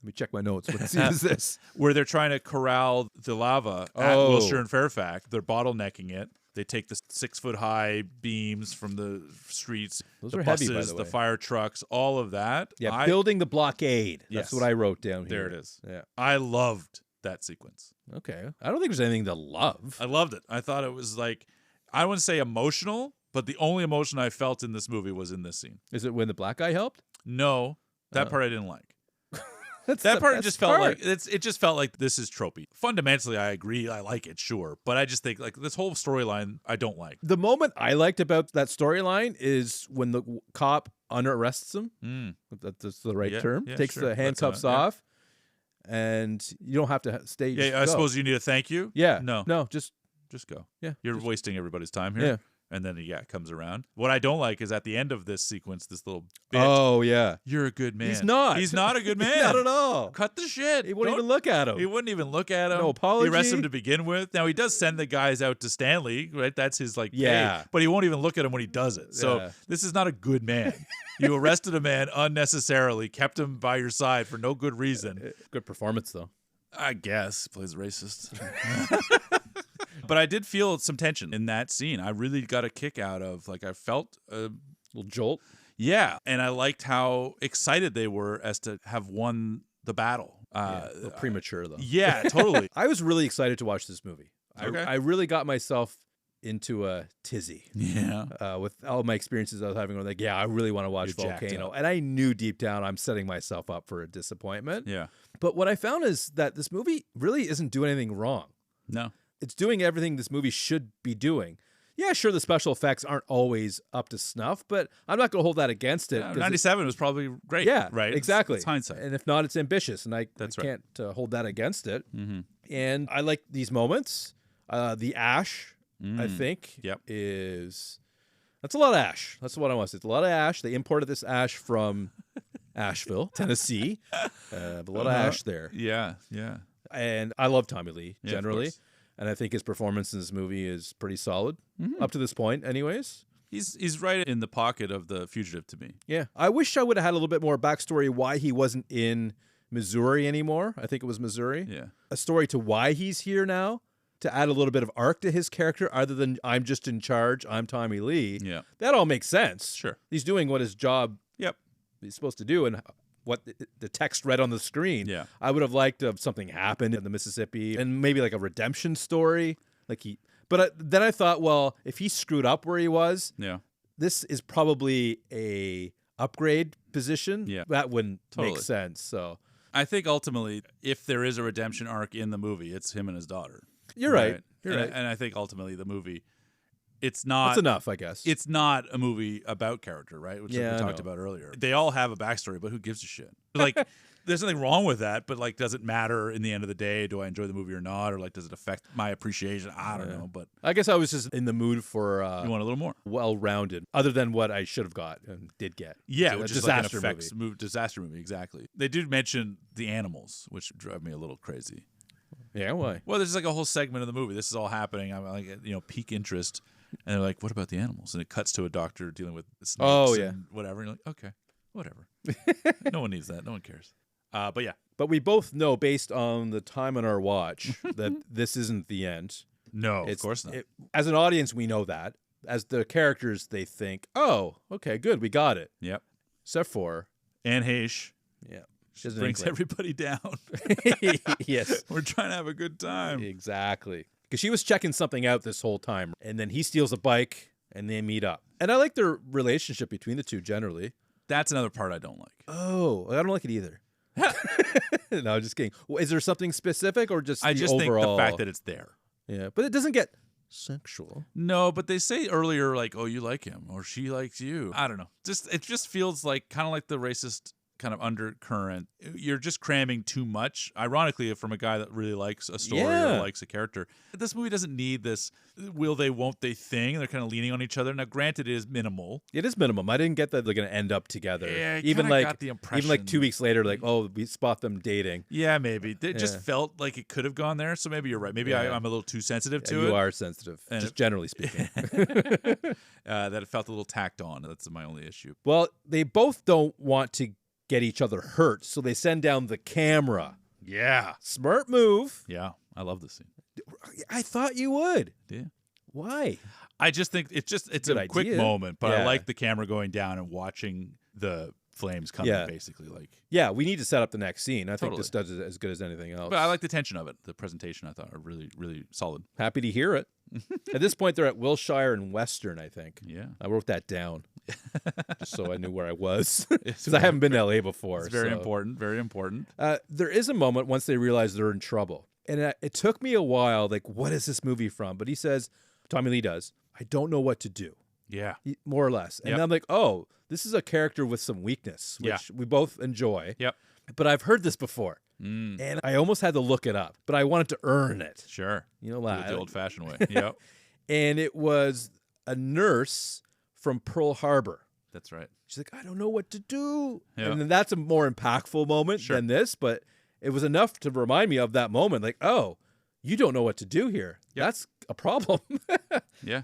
Speaker 2: Let me check my notes. What scene is this?
Speaker 1: where they're trying to corral the lava at
Speaker 2: Oh.
Speaker 1: Wilshire and Fairfax. They're bottlenecking it. They take the 6-foot-high beams from the streets,
Speaker 2: Those
Speaker 1: the
Speaker 2: are heavy,
Speaker 1: buses,
Speaker 2: by the way.
Speaker 1: fire trucks, all of that.
Speaker 2: Yeah, building the blockade.
Speaker 1: Yes.
Speaker 2: That's what I wrote down
Speaker 1: There
Speaker 2: here.
Speaker 1: it is.
Speaker 2: Yeah.
Speaker 1: I loved that sequence.
Speaker 2: Okay. I don't think there's anything to love.
Speaker 1: I loved it. I thought it was like, I wouldn't say emotional, but the only emotion I felt in this movie was in this scene.
Speaker 2: Is it when the black guy helped?
Speaker 1: No, that
Speaker 2: Oh.
Speaker 1: part I didn't like.
Speaker 2: That's
Speaker 1: That
Speaker 2: the
Speaker 1: part
Speaker 2: best
Speaker 1: just felt
Speaker 2: part.
Speaker 1: like it just felt like this is tropey. Fundamentally, I agree. I like it, sure, but I just think like this whole storyline I don't like.
Speaker 2: The moment I liked about that storyline is when the cop unarrests him.
Speaker 1: Mm.
Speaker 2: That's the right
Speaker 1: Yeah,
Speaker 2: term.
Speaker 1: yeah,
Speaker 2: Takes
Speaker 1: sure.
Speaker 2: the
Speaker 1: That's,
Speaker 2: handcuffs
Speaker 1: yeah.
Speaker 2: off, and you don't have to stay.
Speaker 1: Yeah,
Speaker 2: just
Speaker 1: I
Speaker 2: go.
Speaker 1: suppose you need a thank you.
Speaker 2: Yeah.
Speaker 1: No,
Speaker 2: Just
Speaker 1: just go.
Speaker 2: yeah.
Speaker 1: You're wasting everybody's time here.
Speaker 2: Yeah.
Speaker 1: And then it comes around. What I don't like is at the end of this sequence, this little bit.
Speaker 2: Oh yeah.
Speaker 1: You're a good man.
Speaker 2: He's not.
Speaker 1: He's not a good man.
Speaker 2: Not at all.
Speaker 1: Cut the shit.
Speaker 2: He wouldn't
Speaker 1: Don't-
Speaker 2: even look at him.
Speaker 1: He wouldn't even look at him.
Speaker 2: No apology.
Speaker 1: He arrests him to begin with. Now he does send the guys out to Stanley, right? That's his like,
Speaker 2: Yeah.
Speaker 1: pay, but he won't even look at him when he does it. So
Speaker 2: Yeah.
Speaker 1: this is not a good man. You arrested a man unnecessarily, kept him by your side for no good reason.
Speaker 2: Good performance though.
Speaker 1: I guess plays racist. But I did feel some tension in that scene. I really got a kick out of, like, I felt
Speaker 2: Little jolt.
Speaker 1: Yeah, and I liked how excited they were as to have won the battle.
Speaker 2: A little premature, though.
Speaker 1: Yeah, totally.
Speaker 2: I was really excited to watch this movie.
Speaker 1: Okay.
Speaker 2: I really got myself into a tizzy.
Speaker 1: Yeah.
Speaker 2: With all my experiences I was having, I'm like, yeah, I really want to watch
Speaker 1: You're jacked
Speaker 2: Volcano.
Speaker 1: up.
Speaker 2: And I knew deep down I'm setting myself up for a disappointment.
Speaker 1: Yeah.
Speaker 2: But what I found is that this movie really isn't doing anything wrong.
Speaker 1: No.
Speaker 2: It's doing everything this movie should be doing. Yeah, sure, the special effects aren't always up to snuff, but I'm not going to hold that against it.
Speaker 1: 97 was probably great.
Speaker 2: Yeah,
Speaker 1: right.
Speaker 2: Exactly.
Speaker 1: It's hindsight.
Speaker 2: And if not, it's ambitious, and I
Speaker 1: That's right.
Speaker 2: can't hold that against it.
Speaker 1: Mm-hmm.
Speaker 2: And I like these moments. The ash, I think,
Speaker 1: Yep.
Speaker 2: that's a lot of ash. That's what I want to say. It's a lot of ash. They imported this ash from Asheville, Tennessee. A lot of ash there.
Speaker 1: Yeah. Yeah.
Speaker 2: And I love Tommy Lee
Speaker 1: Yeah,
Speaker 2: generally.
Speaker 1: of course.
Speaker 2: And I think his performance in this movie is pretty solid, up to this point anyways.
Speaker 1: He's right in the pocket of the fugitive to me.
Speaker 2: Yeah. I wish I would have had a little bit more backstory why he wasn't in Missouri anymore. I think it was Missouri.
Speaker 1: Yeah.
Speaker 2: A story to why he's here now, to add a little bit of arc to his character, other than I'm just in charge, I'm Tommy Lee.
Speaker 1: Yeah.
Speaker 2: That all makes sense.
Speaker 1: Sure.
Speaker 2: He's doing what his job
Speaker 1: Yep.
Speaker 2: he's supposed to do and what the text read on the screen.
Speaker 1: Yeah.
Speaker 2: I would have liked if something happened in the Mississippi and maybe like a redemption story. But then I thought, well, if he screwed up where he was,
Speaker 1: Yeah.
Speaker 2: this is probably a upgrade position.
Speaker 1: Yeah.
Speaker 2: That wouldn't
Speaker 1: Totally.
Speaker 2: make sense. So
Speaker 1: I think ultimately, if there is a redemption arc in the movie, it's him and his daughter.
Speaker 2: you're right. You're
Speaker 1: and,
Speaker 2: right.
Speaker 1: And I think ultimately the movie, it's not.
Speaker 2: That's enough, I guess.
Speaker 1: It's not a movie about character, right? Which
Speaker 2: Yeah,
Speaker 1: we
Speaker 2: I
Speaker 1: talked
Speaker 2: know.
Speaker 1: about earlier. They all have a backstory, but who gives a shit? Like, there's nothing wrong with that, but like, does it matter in the end of the day? Do I enjoy the movie or not? Or like, does it affect my appreciation? I don't know, but
Speaker 2: I guess I was just in the mood for
Speaker 1: you want a little more.
Speaker 2: well-rounded, other than what I should have got and did get.
Speaker 1: Yeah,
Speaker 2: So,
Speaker 1: which
Speaker 2: a
Speaker 1: is like an
Speaker 2: disaster
Speaker 1: effects
Speaker 2: movie.
Speaker 1: disaster movie, exactly. They did mention the animals, which drive me a little crazy.
Speaker 2: Yeah, why?
Speaker 1: Well, there's like a whole segment of the movie. This is all happening. I'm like, peak interest. And they're like, what about the animals? And it cuts to a doctor dealing with snakes and whatever. And you're like, okay, whatever. No one needs that. No one cares. But yeah.
Speaker 2: But we both know, based on the time on our watch, that this isn't the end.
Speaker 1: No, of course not.
Speaker 2: As an audience, we know that. As the characters, they think, oh, okay, good, we got it.
Speaker 1: Yep.
Speaker 2: Except for,
Speaker 1: Anne Heche
Speaker 2: she doesn't
Speaker 1: brings
Speaker 2: inkling.
Speaker 1: everybody down.
Speaker 2: Yes.
Speaker 1: We're trying to have a good time.
Speaker 2: Exactly. Because she was checking something out this whole time. And then he steals a bike and they meet up. And I like their relationship between the two generally.
Speaker 1: That's another part I don't like.
Speaker 2: Oh, I don't like it either. No, just kidding. Well, is there something specific or just
Speaker 1: I
Speaker 2: the
Speaker 1: just
Speaker 2: overall?
Speaker 1: think the fact that it's there.
Speaker 2: Yeah, but it doesn't get sexual.
Speaker 1: No, but they say earlier, like, oh, you like him or she likes you. I don't know. It just feels like kind of like the racist kind of undercurrent. You're just cramming too much. Ironically, from a guy that really likes a story or likes a character. This movie doesn't need this will they, won't they thing. They're kind of leaning on each other. Now, granted, it is minimal.
Speaker 2: It is minimum. I didn't get that they're going to end up together.
Speaker 1: Yeah, I
Speaker 2: even
Speaker 1: kinda
Speaker 2: like
Speaker 1: got the impression.
Speaker 2: even like 2 weeks later, like, oh, we spot them dating.
Speaker 1: Yeah, maybe. It just
Speaker 2: Yeah.
Speaker 1: felt like it could have gone there. So maybe you're right. Maybe
Speaker 2: Yeah.
Speaker 1: I'm a little too sensitive to
Speaker 2: You
Speaker 1: it.
Speaker 2: are sensitive,
Speaker 1: And
Speaker 2: just generally speaking.
Speaker 1: That it felt a little tacked on. That's my only issue.
Speaker 2: Well, they both don't want to get each other hurt, so they send down the camera.
Speaker 1: Yeah.
Speaker 2: Smart move.
Speaker 1: Yeah. I love this scene.
Speaker 2: I thought you would.
Speaker 1: Yeah.
Speaker 2: Why?
Speaker 1: I just think it's
Speaker 2: Good
Speaker 1: a quick
Speaker 2: idea.
Speaker 1: moment, but I
Speaker 2: Yeah.
Speaker 1: like the camera going down and watching the flames coming,
Speaker 2: Yeah.
Speaker 1: basically. Like,
Speaker 2: Yeah, we need to set up the next scene. I think
Speaker 1: Totally.
Speaker 2: this does it as good as anything else.
Speaker 1: but I like the tension of it. The presentation I thought are really, really solid.
Speaker 2: Happy to hear it. At this point, they're at Wilshire and Western, I think.
Speaker 1: Yeah.
Speaker 2: I wrote that down just so I knew where I was.
Speaker 1: It's
Speaker 2: Because I haven't been to LA before.
Speaker 1: It's very
Speaker 2: so.
Speaker 1: important. Very important.
Speaker 2: There is a moment once they realize they're in trouble. And it took me a while, like, what is this movie from? But he says, Tommy Lee does, I don't know what to do,
Speaker 1: Yeah.
Speaker 2: more or less. And
Speaker 1: Yep.
Speaker 2: I'm like, oh, this is a character with some weakness, which
Speaker 1: Yeah.
Speaker 2: we both enjoy.
Speaker 1: Yep.
Speaker 2: But I've heard this before.
Speaker 1: Mm,
Speaker 2: And I almost had to look it up, but I wanted to earn it.
Speaker 1: sure.
Speaker 2: You know,
Speaker 1: Do
Speaker 2: like,
Speaker 1: it the old-fashioned way. Yep.
Speaker 2: and it was a nurse from Pearl Harbor.
Speaker 1: That's right.
Speaker 2: She's like, I don't know what to do.
Speaker 1: Yeah.
Speaker 2: And then that's a more impactful moment
Speaker 1: Sure.
Speaker 2: than this, but it was enough to remind me of that moment. Like, oh, you don't know what to do here.
Speaker 1: Yep.
Speaker 2: That's a problem.
Speaker 1: Yeah.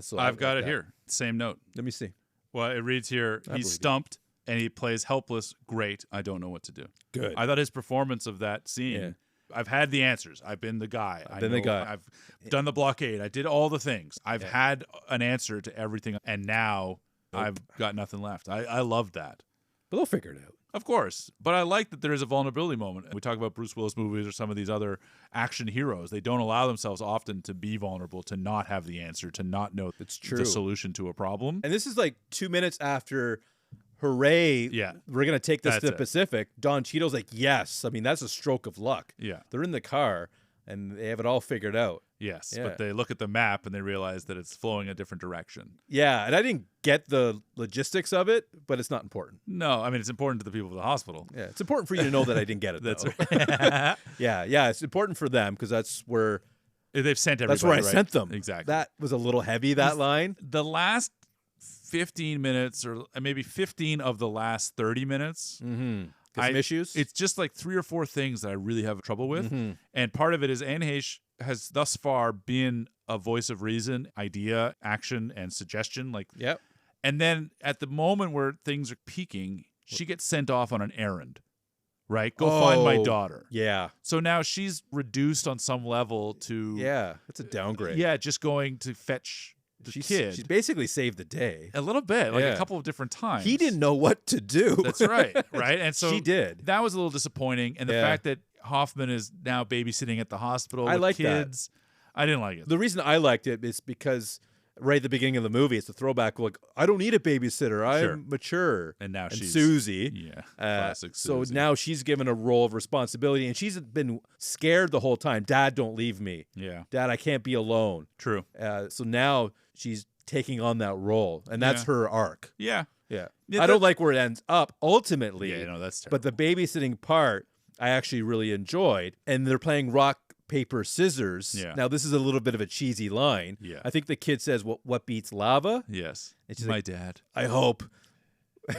Speaker 2: So
Speaker 1: I've
Speaker 2: I
Speaker 1: got
Speaker 2: like
Speaker 1: it
Speaker 2: that.
Speaker 1: here. Same note.
Speaker 2: Let me see.
Speaker 1: Well, it reads here,
Speaker 2: believe
Speaker 1: he's
Speaker 2: you.
Speaker 1: stumped and he plays helpless. Great. I don't know what to do.
Speaker 2: Good.
Speaker 1: I thought his performance of that scene,
Speaker 2: Yeah.
Speaker 1: I've had the answers. I've been the guy.
Speaker 2: I've been the guy.
Speaker 1: I've done the blockade. I did all the things. I've had an answer to everything. And now I've got nothing left. I love that.
Speaker 2: But they'll figure it out.
Speaker 1: Of course. But I like that there is a vulnerability moment. We talk about Bruce Willis movies or some of these other action heroes. They don't allow themselves often to be vulnerable, to not have the answer, to not know
Speaker 2: It's true.
Speaker 1: the solution to a problem.
Speaker 2: And this is like 2 minutes after, hooray, we're going to take this to the Pacific. Don Cheadle's like, yes. I mean, that's a stroke of luck.
Speaker 1: Yeah.
Speaker 2: They're in the car, and they have it all figured out.
Speaker 1: Yes, but they look at the map and they realize that it's flowing a different direction.
Speaker 2: Yeah, and I didn't get the logistics of it, but it's not important.
Speaker 1: No, I mean, it's important to the people of the hospital.
Speaker 2: Yeah, it's important for you to know that I didn't get it,
Speaker 1: That's
Speaker 2: though.
Speaker 1: right.
Speaker 2: Yeah, it's important for them because that's where...
Speaker 1: They've sent everybody,
Speaker 2: That's where I
Speaker 1: right?
Speaker 2: sent them.
Speaker 1: Exactly.
Speaker 2: That was a little heavy, that line.
Speaker 1: The last 15 minutes, or maybe 15 of the last 30 minutes...
Speaker 2: Mm-hmm. Some issues?
Speaker 1: It's just like 3 or 4 things that I really have trouble with. And part of it is Anne Heche has thus far been a voice of reason, idea, action, and suggestion.
Speaker 2: Yep.
Speaker 1: And then at the moment where things are peaking, she gets sent off on an errand, right? Go find my daughter.
Speaker 2: Yeah.
Speaker 1: So now she's reduced on some level to...
Speaker 2: Yeah, it's a downgrade.
Speaker 1: Yeah, just going to fetch the kid.
Speaker 2: She's basically saved the day.
Speaker 1: A little bit, like a couple of different times.
Speaker 2: He didn't know what to do.
Speaker 1: That's right, right? And so
Speaker 2: she did.
Speaker 1: That was a little disappointing. And the fact that Hoffman is now babysitting at the hospital with kids, I didn't like it.
Speaker 2: The reason I liked it is because right at the beginning of the movie, it's a throwback. Like, I don't need a babysitter. I'm mature.
Speaker 1: And now she's
Speaker 2: Susie.
Speaker 1: Yeah, classic Susie.
Speaker 2: So now she's given a role of responsibility, and she's been scared the whole time. Dad, don't leave me.
Speaker 1: Yeah.
Speaker 2: Dad, I can't be alone.
Speaker 1: True.
Speaker 2: So now she's taking on that role, and that's her arc.
Speaker 1: Yeah.
Speaker 2: Yeah. I don't like where it ends up ultimately.
Speaker 1: Yeah, no, that's terrible.
Speaker 2: But the babysitting part, I actually really enjoyed. And they're playing rock, paper, scissors.
Speaker 1: Yeah.
Speaker 2: Now, this is a little bit of a cheesy line.
Speaker 1: Yeah.
Speaker 2: I think the kid says, what beats lava?
Speaker 1: Yes.
Speaker 2: And she's
Speaker 1: my
Speaker 2: like,
Speaker 1: dad.
Speaker 2: I hope.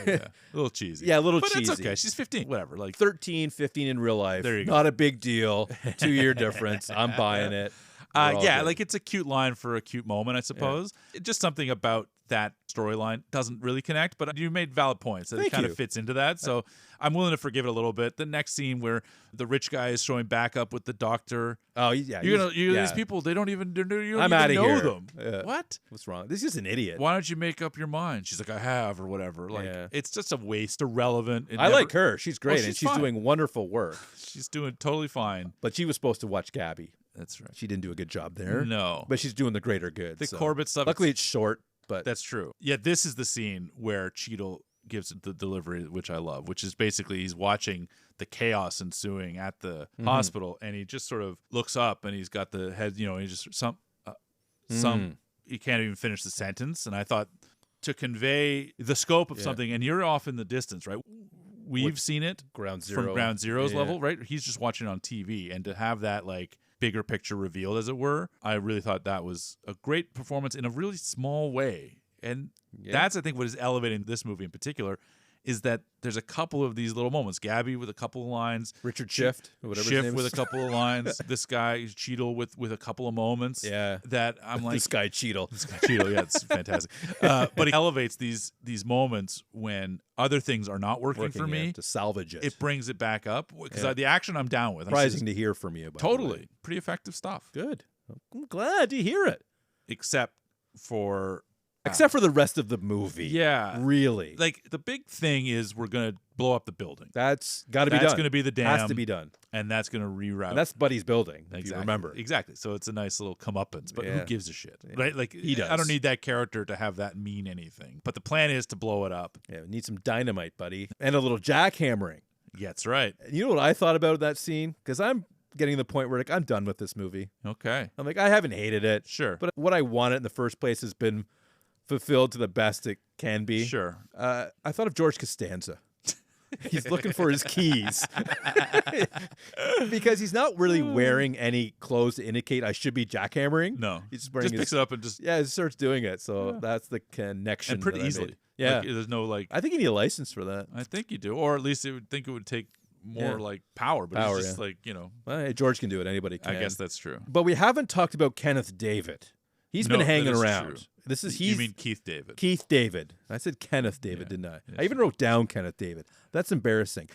Speaker 1: Yeah. A little cheesy.
Speaker 2: Yeah, a little
Speaker 1: but
Speaker 2: cheesy.
Speaker 1: It's okay. She's 15. Whatever. Like
Speaker 2: 13, 15 in real life.
Speaker 1: There you go.
Speaker 2: Not a big deal. 2-year difference. I'm buying it.
Speaker 1: Yeah, like it's a cute line for a cute moment, I suppose. Just something about that storyline doesn't really connect, but you made valid points that it kind of fits into that. So I'm willing to forgive it a little bit. The next scene where the rich guy is showing back up with the doctor.
Speaker 2: Oh, yeah.
Speaker 1: These people, they don't even,
Speaker 2: I'm out of
Speaker 1: know
Speaker 2: here.
Speaker 1: them. What?
Speaker 2: What's wrong? This is an idiot.
Speaker 1: Why don't you make up your mind? She's like, I have, or whatever. Like, it's just a waste, irrelevant.
Speaker 2: I like her. She's great, and she's doing wonderful work.
Speaker 1: She's doing totally fine.
Speaker 2: But she was supposed to watch Gabby.
Speaker 1: That's right.
Speaker 2: She didn't do a good job there.
Speaker 1: No.
Speaker 2: But she's doing the greater good.
Speaker 1: The Corbett stuff.
Speaker 2: Luckily, it's short, but...
Speaker 1: That's true. Yeah, this is the scene where Cheadle gives the delivery, which I love, which is basically he's watching the chaos ensuing at the hospital, and he just sort of looks up, and he's got the head, he just... He can't even finish the sentence, and I thought to convey the scope of something, and you're off in the distance, right? We've seen it
Speaker 2: Ground Zero.
Speaker 1: From Ground Zero's level, right? He's just watching it on TV, and to have that, like, bigger picture revealed, as it were, I really thought that was a great performance in a really small way. And that's, I think, what is elevating this movie in particular, is that there's a couple of these little moments. Gabby with a couple of lines.
Speaker 2: Richard Schiff, whatever his name
Speaker 1: Schiff
Speaker 2: is.
Speaker 1: with a couple of lines. This guy, Cheadle, with a couple of moments.
Speaker 2: Yeah.
Speaker 1: That I'm like...
Speaker 2: This guy, Cheadle.
Speaker 1: Yeah, it's fantastic. But he elevates these moments when other things are not working for me.
Speaker 2: To salvage it.
Speaker 1: It brings it back up. Because the action I'm down with.
Speaker 2: Surprising to hear from you.
Speaker 1: Totally. Pretty effective stuff.
Speaker 2: Good. I'm glad to hear it.
Speaker 1: Except for
Speaker 2: the rest of the movie.
Speaker 1: Yeah.
Speaker 2: Really.
Speaker 1: Like, the big thing is we're going to blow up the building.
Speaker 2: That's got to be done.
Speaker 1: That's going to be the dam.
Speaker 2: Has to be done.
Speaker 1: And that's going to reroute.
Speaker 2: And that's Buddy's building, if you remember.
Speaker 1: Exactly. So it's a nice little comeuppance, but who gives a shit, right? Like,
Speaker 2: he does.
Speaker 1: I don't need that character to have that mean anything. But the plan is to blow it up.
Speaker 2: Yeah, we need some dynamite, buddy. And a little jackhammering.
Speaker 1: Yeah, that's right.
Speaker 2: You know what I thought about that scene? Because I'm getting to the point where, like, I'm done with this movie.
Speaker 1: Okay.
Speaker 2: I'm like, I haven't hated it.
Speaker 1: Sure.
Speaker 2: But what I wanted in the first place has been fulfilled to the best it can be.
Speaker 1: Sure.
Speaker 2: I thought of George Costanza. He's looking for his keys. Because he's not really wearing any clothes to indicate I should be jackhammering.
Speaker 1: No.
Speaker 2: He's just wearing
Speaker 1: picks it up and just...
Speaker 2: Yeah, he starts doing it. So that's the connection.
Speaker 1: And pretty easily.
Speaker 2: Yeah.
Speaker 1: Like, there's no, like...
Speaker 2: I think you need a license for that.
Speaker 1: I think you do. Or at least it would take more, like, power. But it's just, like,
Speaker 2: Well, hey, George can do it. Anybody can.
Speaker 1: I guess that's true.
Speaker 2: But we haven't talked about Kenneth David. He's been hanging around.
Speaker 1: True.
Speaker 2: You
Speaker 1: mean Keith David.
Speaker 2: Keith David. I said Kenneth David, didn't I? I even wrote down Kenneth David. That's embarrassing.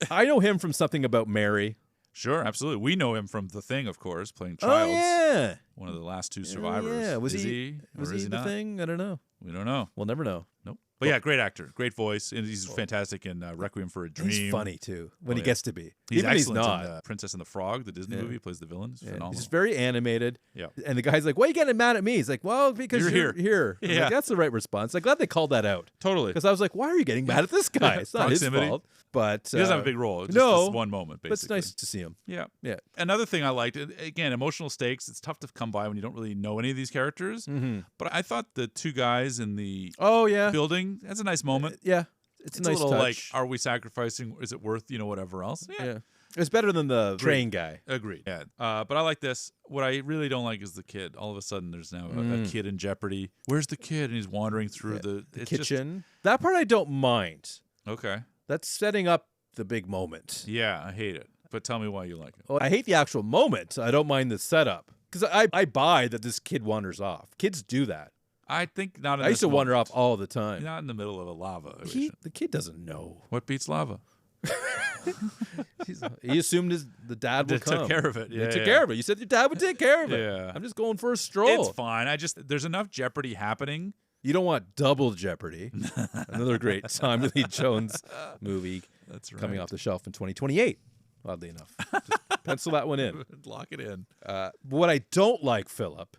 Speaker 2: I know him from Something About Mary.
Speaker 1: Sure, absolutely. We know him from The Thing, of course, playing Childs.
Speaker 2: Oh, yeah.
Speaker 1: One of the last two survivors.
Speaker 2: Yeah. Was
Speaker 1: he
Speaker 2: the
Speaker 1: not?
Speaker 2: Thing? I don't know.
Speaker 1: We don't know.
Speaker 2: We'll never know.
Speaker 1: Nope. But yeah, great actor, great voice, and he's fantastic in Requiem for a Dream.
Speaker 2: He's funny too when he gets to be.
Speaker 1: He's
Speaker 2: Even
Speaker 1: excellent
Speaker 2: he's not.
Speaker 1: in Princess and the Frog, the Disney movie. He plays the villain. He's phenomenal.
Speaker 2: He's just very animated.
Speaker 1: Yeah.
Speaker 2: And the guy's like, "Why are you getting mad at me?" He's like, "Well, because you're here."
Speaker 1: Yeah.
Speaker 2: Like, that's the right response. I'm glad they called that out.
Speaker 1: Totally.
Speaker 2: Because I was like, "Why are you getting mad at this guy? It's not his fault." But
Speaker 1: he doesn't have a big role. It's
Speaker 2: no,
Speaker 1: just this one moment, basically.
Speaker 2: But it's nice to see him.
Speaker 1: Yeah.
Speaker 2: Yeah.
Speaker 1: Another thing I liked, again, emotional stakes. It's tough to come by when you don't really know any of these characters.
Speaker 2: Mm-hmm.
Speaker 1: But I thought the two guys in the building, that's a nice moment.
Speaker 2: Yeah. It's a nice
Speaker 1: little
Speaker 2: touch.
Speaker 1: like, are we sacrificing? Is it worth, whatever else?
Speaker 2: Yeah. It's better than the train guy.
Speaker 1: Agreed. Yeah. But I like this. What I really don't like is the kid. All of a sudden, there's now a kid in jeopardy. Where's the kid? And he's wandering through the
Speaker 2: kitchen. That part I don't mind.
Speaker 1: Okay.
Speaker 2: That's setting up the big moment.
Speaker 1: Yeah, I hate it. But tell me why you like it.
Speaker 2: Well, I hate the actual moment. I don't mind the setup. Because I buy that this kid wanders off. Kids do that.
Speaker 1: I think not in
Speaker 2: I used to
Speaker 1: moment.
Speaker 2: wander off all the time.
Speaker 1: Not in the middle of a lava.
Speaker 2: The kid doesn't know.
Speaker 1: What beats lava?
Speaker 2: He assumed the dad would come.
Speaker 1: Took care of it. Yeah,
Speaker 2: he took care of it. You said your dad would take care of it.
Speaker 1: Yeah.
Speaker 2: I'm just going for a stroll.
Speaker 1: It's fine. There's enough jeopardy happening.
Speaker 2: You don't want double jeopardy. Another great Tommy Lee Jones movie.
Speaker 1: That's right.
Speaker 2: Coming off the shelf in 2028. Oddly enough. Just pencil that one in.
Speaker 1: Lock it in.
Speaker 2: What I don't like, Philip,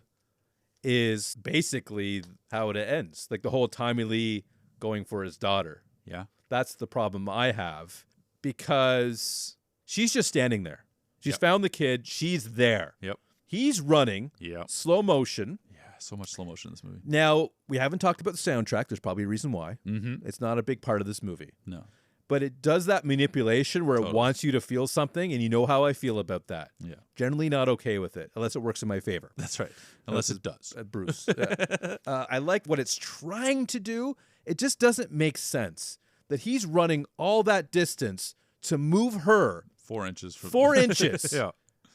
Speaker 2: is basically how it ends. Like the whole Tommy Lee going for his daughter.
Speaker 1: Yeah.
Speaker 2: That's the problem I have because she's just standing there. She's found the kid. She's there.
Speaker 1: Yep.
Speaker 2: He's running.
Speaker 1: Yep.
Speaker 2: Slow motion.
Speaker 1: Yeah, so much slow motion in this movie.
Speaker 2: Now, we haven't talked about the soundtrack. There's probably a reason why.
Speaker 1: Mm-hmm.
Speaker 2: It's not a big part of this movie.
Speaker 1: No.
Speaker 2: But it does that manipulation where it wants you to feel something, and you know how I feel about that.
Speaker 1: Yeah.
Speaker 2: Generally not okay with it, unless it works in my favor.
Speaker 1: That's right. Unless it does.
Speaker 2: Bruce. Yeah. I like what it's trying to do. It just doesn't make sense that he's running all that distance to move her
Speaker 1: 4 inches.
Speaker 2: 4 inches.
Speaker 1: Yeah.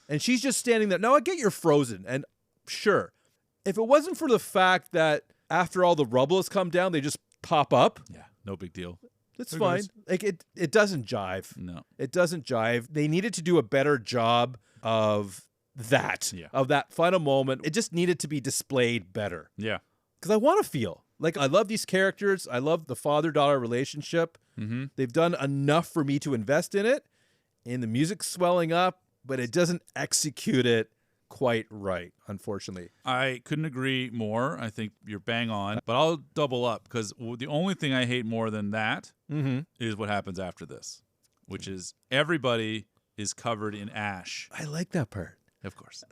Speaker 2: And she's just standing there. Now, I get you're frozen, and sure. If it wasn't for the fact that after all the rubble has come down, they just pop up.
Speaker 1: Yeah, no big deal.
Speaker 2: That's fine. Like it doesn't jive.
Speaker 1: No.
Speaker 2: It doesn't jive. They needed to do a better job of that.
Speaker 1: Yeah.
Speaker 2: Of that final moment. It just needed to be displayed better.
Speaker 1: Yeah.
Speaker 2: Because I want to feel. Like, I love these characters. I love the father-daughter relationship.
Speaker 1: Mm-hmm.
Speaker 2: They've done enough for me to invest in it. And the music's swelling up, but it doesn't execute it quite right, unfortunately.
Speaker 1: I couldn't agree more. I think you're bang on. But I'll double up because the only thing I hate more than that is what happens after this, which is everybody is covered in ash.
Speaker 2: I like that part.
Speaker 1: Of course.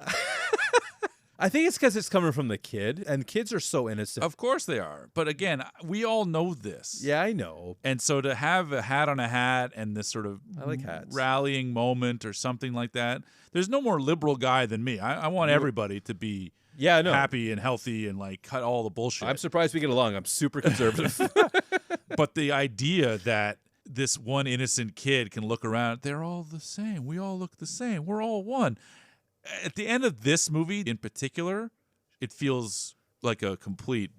Speaker 2: I think it's because it's coming from the kid, and kids are so innocent.
Speaker 1: Of course they are. But again, we all know this.
Speaker 2: Yeah, I know.
Speaker 1: And so to have a hat on a hat and this sort of
Speaker 2: I like hats.
Speaker 1: rallying moment or something like that, there's no more liberal guy than me. I want everybody to be happy and healthy and like cut all the bullshit.
Speaker 2: I'm surprised we get along. I'm super conservative.
Speaker 1: But the idea that this one innocent kid can look around, they're all the same. We all look the same. We're all one. At the end of this movie in particular, it feels like a complete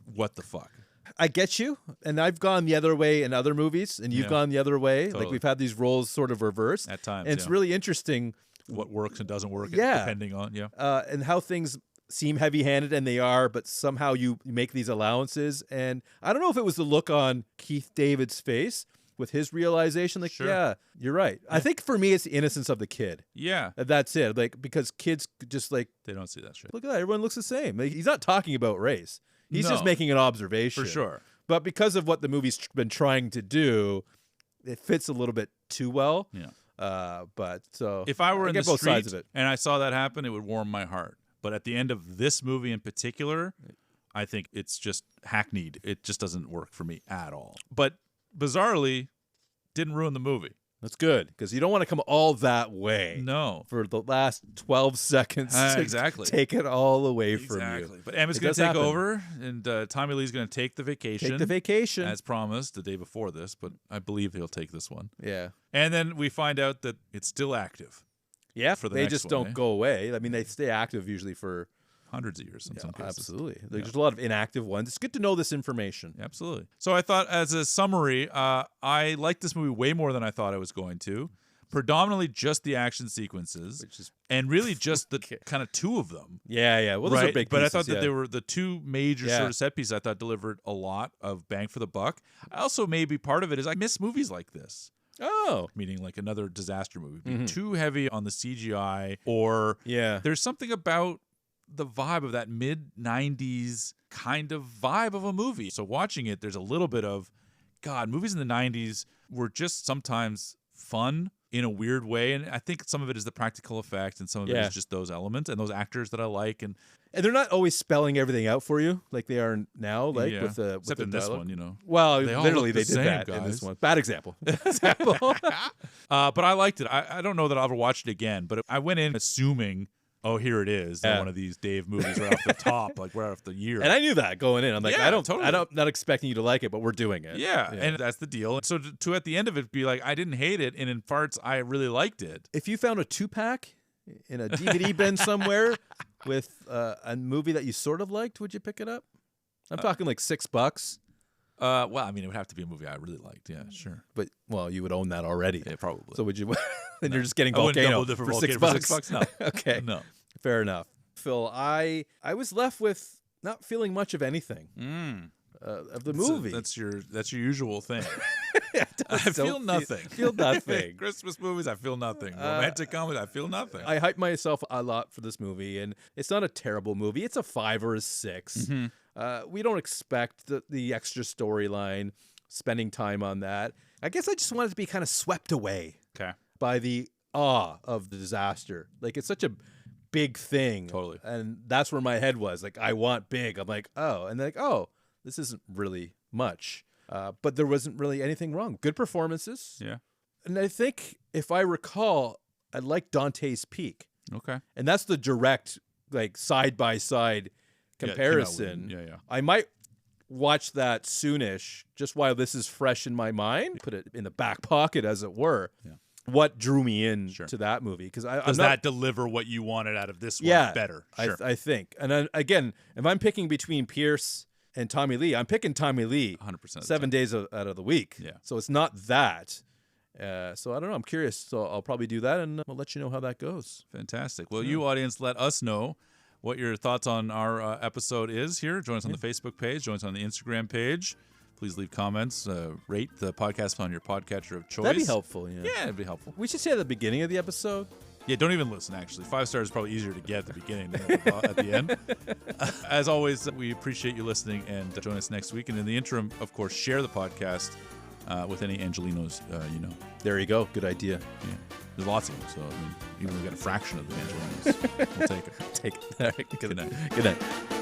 Speaker 1: what the fuck.
Speaker 2: I get you, and I've gone the other way in other movies, and you've gone the other way.
Speaker 1: Totally.
Speaker 2: Like, we've had these roles sort of reversed.
Speaker 1: At times,
Speaker 2: and it's really interesting.
Speaker 1: What works and doesn't work, depending on,
Speaker 2: and how things seem heavy-handed, and they are, but somehow you make these allowances. And I don't know if it was the look on Keith David's face with his realization, like, yeah, you're right. Yeah. I think for me, it's the innocence of the kid.
Speaker 1: Yeah.
Speaker 2: That's it. Like, because kids just like...
Speaker 1: They don't see that shit.
Speaker 2: Look at that. Everyone looks the same. Like, he's not talking about race. He's just making an observation.
Speaker 1: For sure.
Speaker 2: But because of what the movie's been trying to do, it fits a little bit too well.
Speaker 1: Yeah.
Speaker 2: But so...
Speaker 1: If I were in the
Speaker 2: both
Speaker 1: street
Speaker 2: sides of it.
Speaker 1: and I saw that happen, it would warm my heart. But at the end of this movie in particular, I think it's just hackneyed. It just doesn't work for me at all. But bizarrely... didn't ruin the movie.
Speaker 2: That's good, because you don't want to come all that way.
Speaker 1: No.
Speaker 2: For the last 12 seconds to take it all away from you.
Speaker 1: But Emma's going to take over, and Tommy Lee's going to take the vacation.
Speaker 2: Take the vacation.
Speaker 1: As promised the day before this, but I believe he'll take this one.
Speaker 2: Yeah.
Speaker 1: And then we find out that it's still active.
Speaker 2: Yeah,
Speaker 1: for the
Speaker 2: they
Speaker 1: next
Speaker 2: just
Speaker 1: one,
Speaker 2: don't go away. I mean, they stay active usually for...
Speaker 1: hundreds of years in some cases.
Speaker 2: Absolutely. There's a lot of inactive ones. It's good to know this information.
Speaker 1: Absolutely. So I thought as a summary, I liked this movie way more than I thought I was going to. predominantly just the action sequences, and really just the kind of two of them.
Speaker 2: Yeah. Well, those are big pieces,
Speaker 1: but I thought that they were the two major sort of set pieces I thought delivered a lot of bang for the buck. Also, maybe part of it is I miss movies like this.
Speaker 2: Oh.
Speaker 1: Meaning like another disaster movie. Be too heavy on the CGI, or there's something about the vibe of that mid-90s kind of vibe of a movie. So watching it, there's a little bit of, God, movies in the 90s were just sometimes fun in a weird way. And I think some of it is the practical effects and some of it is just those elements and those actors that I like. And
Speaker 2: they're not always spelling everything out for you like they are now, like with the
Speaker 1: except in this one, you know.
Speaker 2: Well,
Speaker 1: they
Speaker 2: literally
Speaker 1: they
Speaker 2: did
Speaker 1: same,
Speaker 2: that
Speaker 1: guys.
Speaker 2: in this one. Bad example.
Speaker 1: But I liked it. I don't know that I'll ever watch it again, but I went in assuming, oh, here it is, one of these Dave movies right off the top, like right off the year.
Speaker 2: And I knew that going in. I'm like,
Speaker 1: totally.
Speaker 2: I'm not expecting you to like it, but we're doing it.
Speaker 1: Yeah, and that's the deal. So to at the end of it be like, I didn't hate it, and in parts I really liked it.
Speaker 2: If you found a 2-pack in a DVD bin somewhere with a movie that you sort of liked, would you pick it up? I'm talking like $6.
Speaker 1: Well, I mean, it would have to be a movie I really liked. Yeah, sure.
Speaker 2: But you would own that already.
Speaker 1: Yeah, probably.
Speaker 2: So would you? Then you're just getting
Speaker 1: I wouldn't
Speaker 2: Volcano
Speaker 1: double
Speaker 2: for
Speaker 1: Volcano
Speaker 2: $6.
Speaker 1: for $6. No.
Speaker 2: Okay.
Speaker 1: No.
Speaker 2: Fair enough. Phil, I was left with not feeling much of anything of the movie.
Speaker 1: That's your usual thing.
Speaker 2: I
Speaker 1: feel nothing.
Speaker 2: Feel nothing.
Speaker 1: Christmas movies, I feel nothing. Romantic comedies, I feel nothing.
Speaker 2: I hype myself a lot for this movie, and it's not a terrible movie. It's a 5 or a 6. We don't expect the extra storyline, spending time on that. I guess I just wanted to be kind of swept away by the awe of the disaster. Like, it's such a big thing.
Speaker 1: Totally.
Speaker 2: And that's where my head was. Like, I want big. I'm like, oh. And like, oh, this isn't really much. But there wasn't really anything wrong. Good performances.
Speaker 1: Yeah.
Speaker 2: And I think, if I recall, I like Dante's Peak.
Speaker 1: Okay.
Speaker 2: And that's the direct, like, side-by-side comparison.
Speaker 1: Yeah.
Speaker 2: I might watch that soonish, just while this is fresh in my mind. Put it in the back pocket, as it were. Yeah. What drew me in to that movie? Because
Speaker 1: does that deliver what you wanted out of this one better? Sure.
Speaker 2: I think. And then, again, if I'm picking between Pierce and Tommy Lee, I'm picking Tommy Lee
Speaker 1: 100%
Speaker 2: 7 days out of the week.
Speaker 1: Yeah.
Speaker 2: So it's not that. So I don't know. I'm curious. So I'll probably do that, and I'll let you know how that goes.
Speaker 1: Fantastic. Well, you audience, let us know what your thoughts on our episode is here. Join us on the Facebook page. Join us on the Instagram page. Please leave comments. Rate the podcast on your podcatcher of choice.
Speaker 2: That'd be helpful.
Speaker 1: Yeah, it'd be helpful.
Speaker 2: We should say at the beginning of the episode.
Speaker 1: Yeah, don't even listen, actually. 5 stars is probably easier to get at the beginning than at the end. As always, we appreciate you listening, and join us next week. And in the interim, of course, share the podcast with any Angelinos you know.
Speaker 2: There you go. Good idea.
Speaker 1: Yeah. There's lots of them, so I mean, even if we get a fraction of the Angelinos, we'll take it.
Speaker 2: Take it. All right.
Speaker 1: Good night.
Speaker 2: Good night.